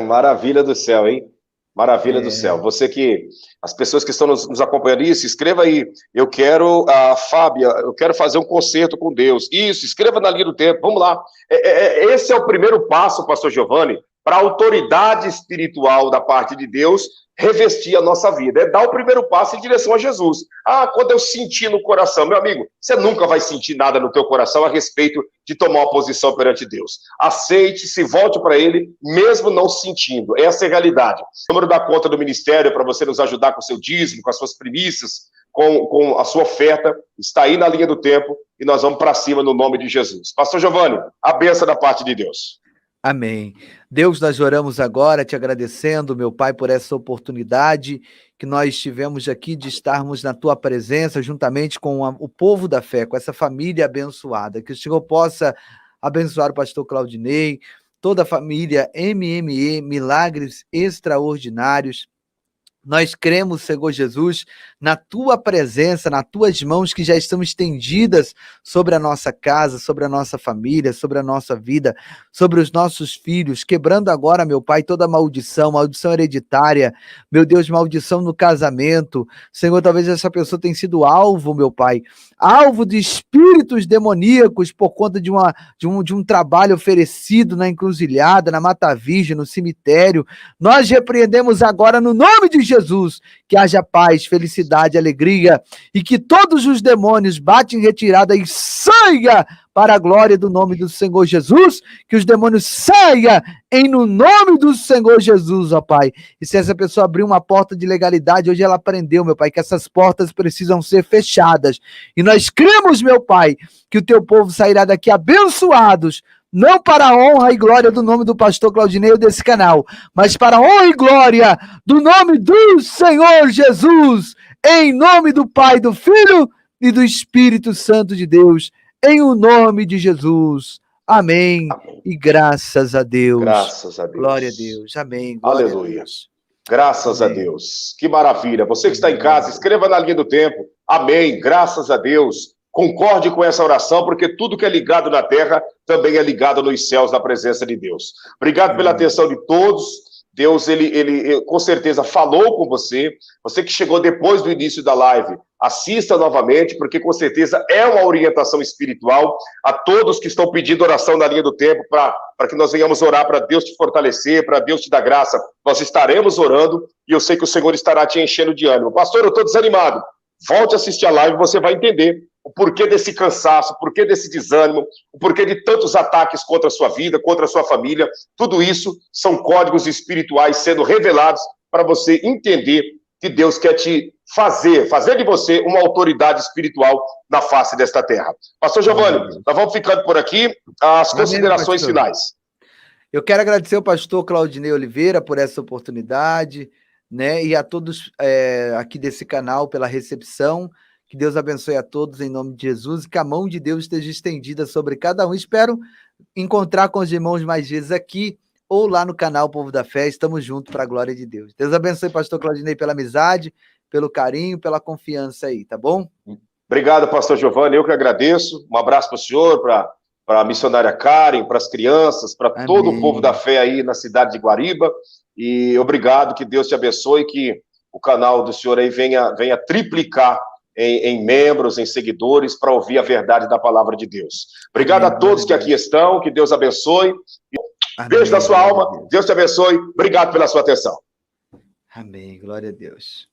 Maravilha do céu, hein? Maravilha do céu. Você que, as pessoas que estão nos acompanhando, isso, escreva aí, eu quero, a Fábia, eu quero fazer um concerto com Deus. Isso, escreva na linha do tempo, vamos lá. Esse é o primeiro passo, pastor Giovanni, para a autoridade espiritual da parte de Deus revestir a nossa vida. É dar o primeiro passo em direção a Jesus. Quando eu sentir no coração, meu amigo, você nunca vai sentir nada no teu coração a respeito de tomar uma posição perante Deus. Aceite, se volte para Ele, mesmo não sentindo. Essa é a realidade. O número da conta do ministério para você nos ajudar com o seu dízimo, com as suas primícias, com a sua oferta, está aí na linha do tempo e nós vamos para cima no nome de Jesus. Pastor Giovanni, a bênção da parte de Deus. Amém. Deus, nós oramos agora te agradecendo, meu Pai, por essa oportunidade que nós tivemos aqui de estarmos na tua presença, juntamente com o povo da fé, com essa família abençoada. Que o Senhor possa abençoar o pastor Claudinei, toda a família MME, Milagres Extraordinários. Nós cremos, Senhor Jesus, na tua presença, nas tuas mãos que já estão estendidas sobre a nossa casa, sobre a nossa família, sobre a nossa vida, sobre os nossos filhos, quebrando agora, meu Pai, toda maldição hereditária, meu Deus, maldição no casamento. Senhor, talvez essa pessoa tenha sido alvo, meu Pai, alvo de espíritos demoníacos por conta de um trabalho oferecido na encruzilhada, na Mata Virgem, no cemitério. Nós repreendemos agora no nome de Jesus, que haja paz, felicidade, alegria, e que todos os demônios batem em retirada e saia para a glória do nome do Senhor Jesus, que os demônios saiam no nome do Senhor Jesus, ó Pai. E se essa pessoa abrir uma porta de legalidade, hoje ela aprendeu, meu Pai, que essas portas precisam ser fechadas. E nós cremos, meu Pai, que o teu povo sairá daqui abençoados, não para a honra e glória do nome do pastor Claudinei desse canal, mas para a honra e glória do nome do Senhor Jesus, em nome do Pai, do Filho e do Espírito Santo de Deus, em o nome de Jesus. Amém. Amém. E graças a Deus. Graças a Deus. Glória a Deus. Amém. Glória Aleluia. a Deus. Graças a Amém. Deus. Que maravilha. Você que está em casa, escreva na linha do tempo. Amém. Graças a Deus. Concorde com essa oração, porque tudo que é ligado na terra também é ligado nos céus, na presença de Deus. Obrigado pela atenção de todos. Deus, ele com certeza falou com você. Você que chegou depois do início da live, assista novamente, porque com certeza é uma orientação espiritual. A todos que estão pedindo oração na linha do tempo, para que nós venhamos orar, para Deus te fortalecer, para Deus te dar graça, nós estaremos orando, e eu sei que o Senhor estará te enchendo de ânimo. Pastor, eu estou desanimado. Volte a assistir a live, você vai entender o porquê desse cansaço, o porquê desse desânimo, o porquê de tantos ataques contra a sua vida, contra a sua família. Tudo isso são códigos espirituais sendo revelados para você entender que Deus quer te fazer de você uma autoridade espiritual na face desta terra. Pastor Giovanni, nós vamos ficando por aqui. As considerações finais. Eu quero agradecer ao pastor Claudinei Oliveira por essa oportunidade, né? E a todos aqui desse canal pela recepção. Que Deus abençoe a todos em nome de Jesus e que a mão de Deus esteja estendida sobre cada um. Espero encontrar com os irmãos mais vezes aqui ou lá no canal Povo da Fé. Estamos juntos para a glória de Deus. Deus abençoe, pastor Claudinei, pela amizade, pelo carinho, pela confiança aí, tá bom? Obrigado, pastor Giovanni. Eu que agradeço. Um abraço para o senhor, para a missionária Karen, para as crianças, para todo o povo da fé aí na cidade de Guariba. E obrigado, que Deus te abençoe, que o canal do senhor aí venha triplicar em membros, em seguidores, para ouvir a verdade da palavra de Deus. Obrigado a todos que aqui estão, que Deus abençoe. Beijo na sua alma, Deus te abençoe. Obrigado pela sua atenção. Amém, glória a Deus.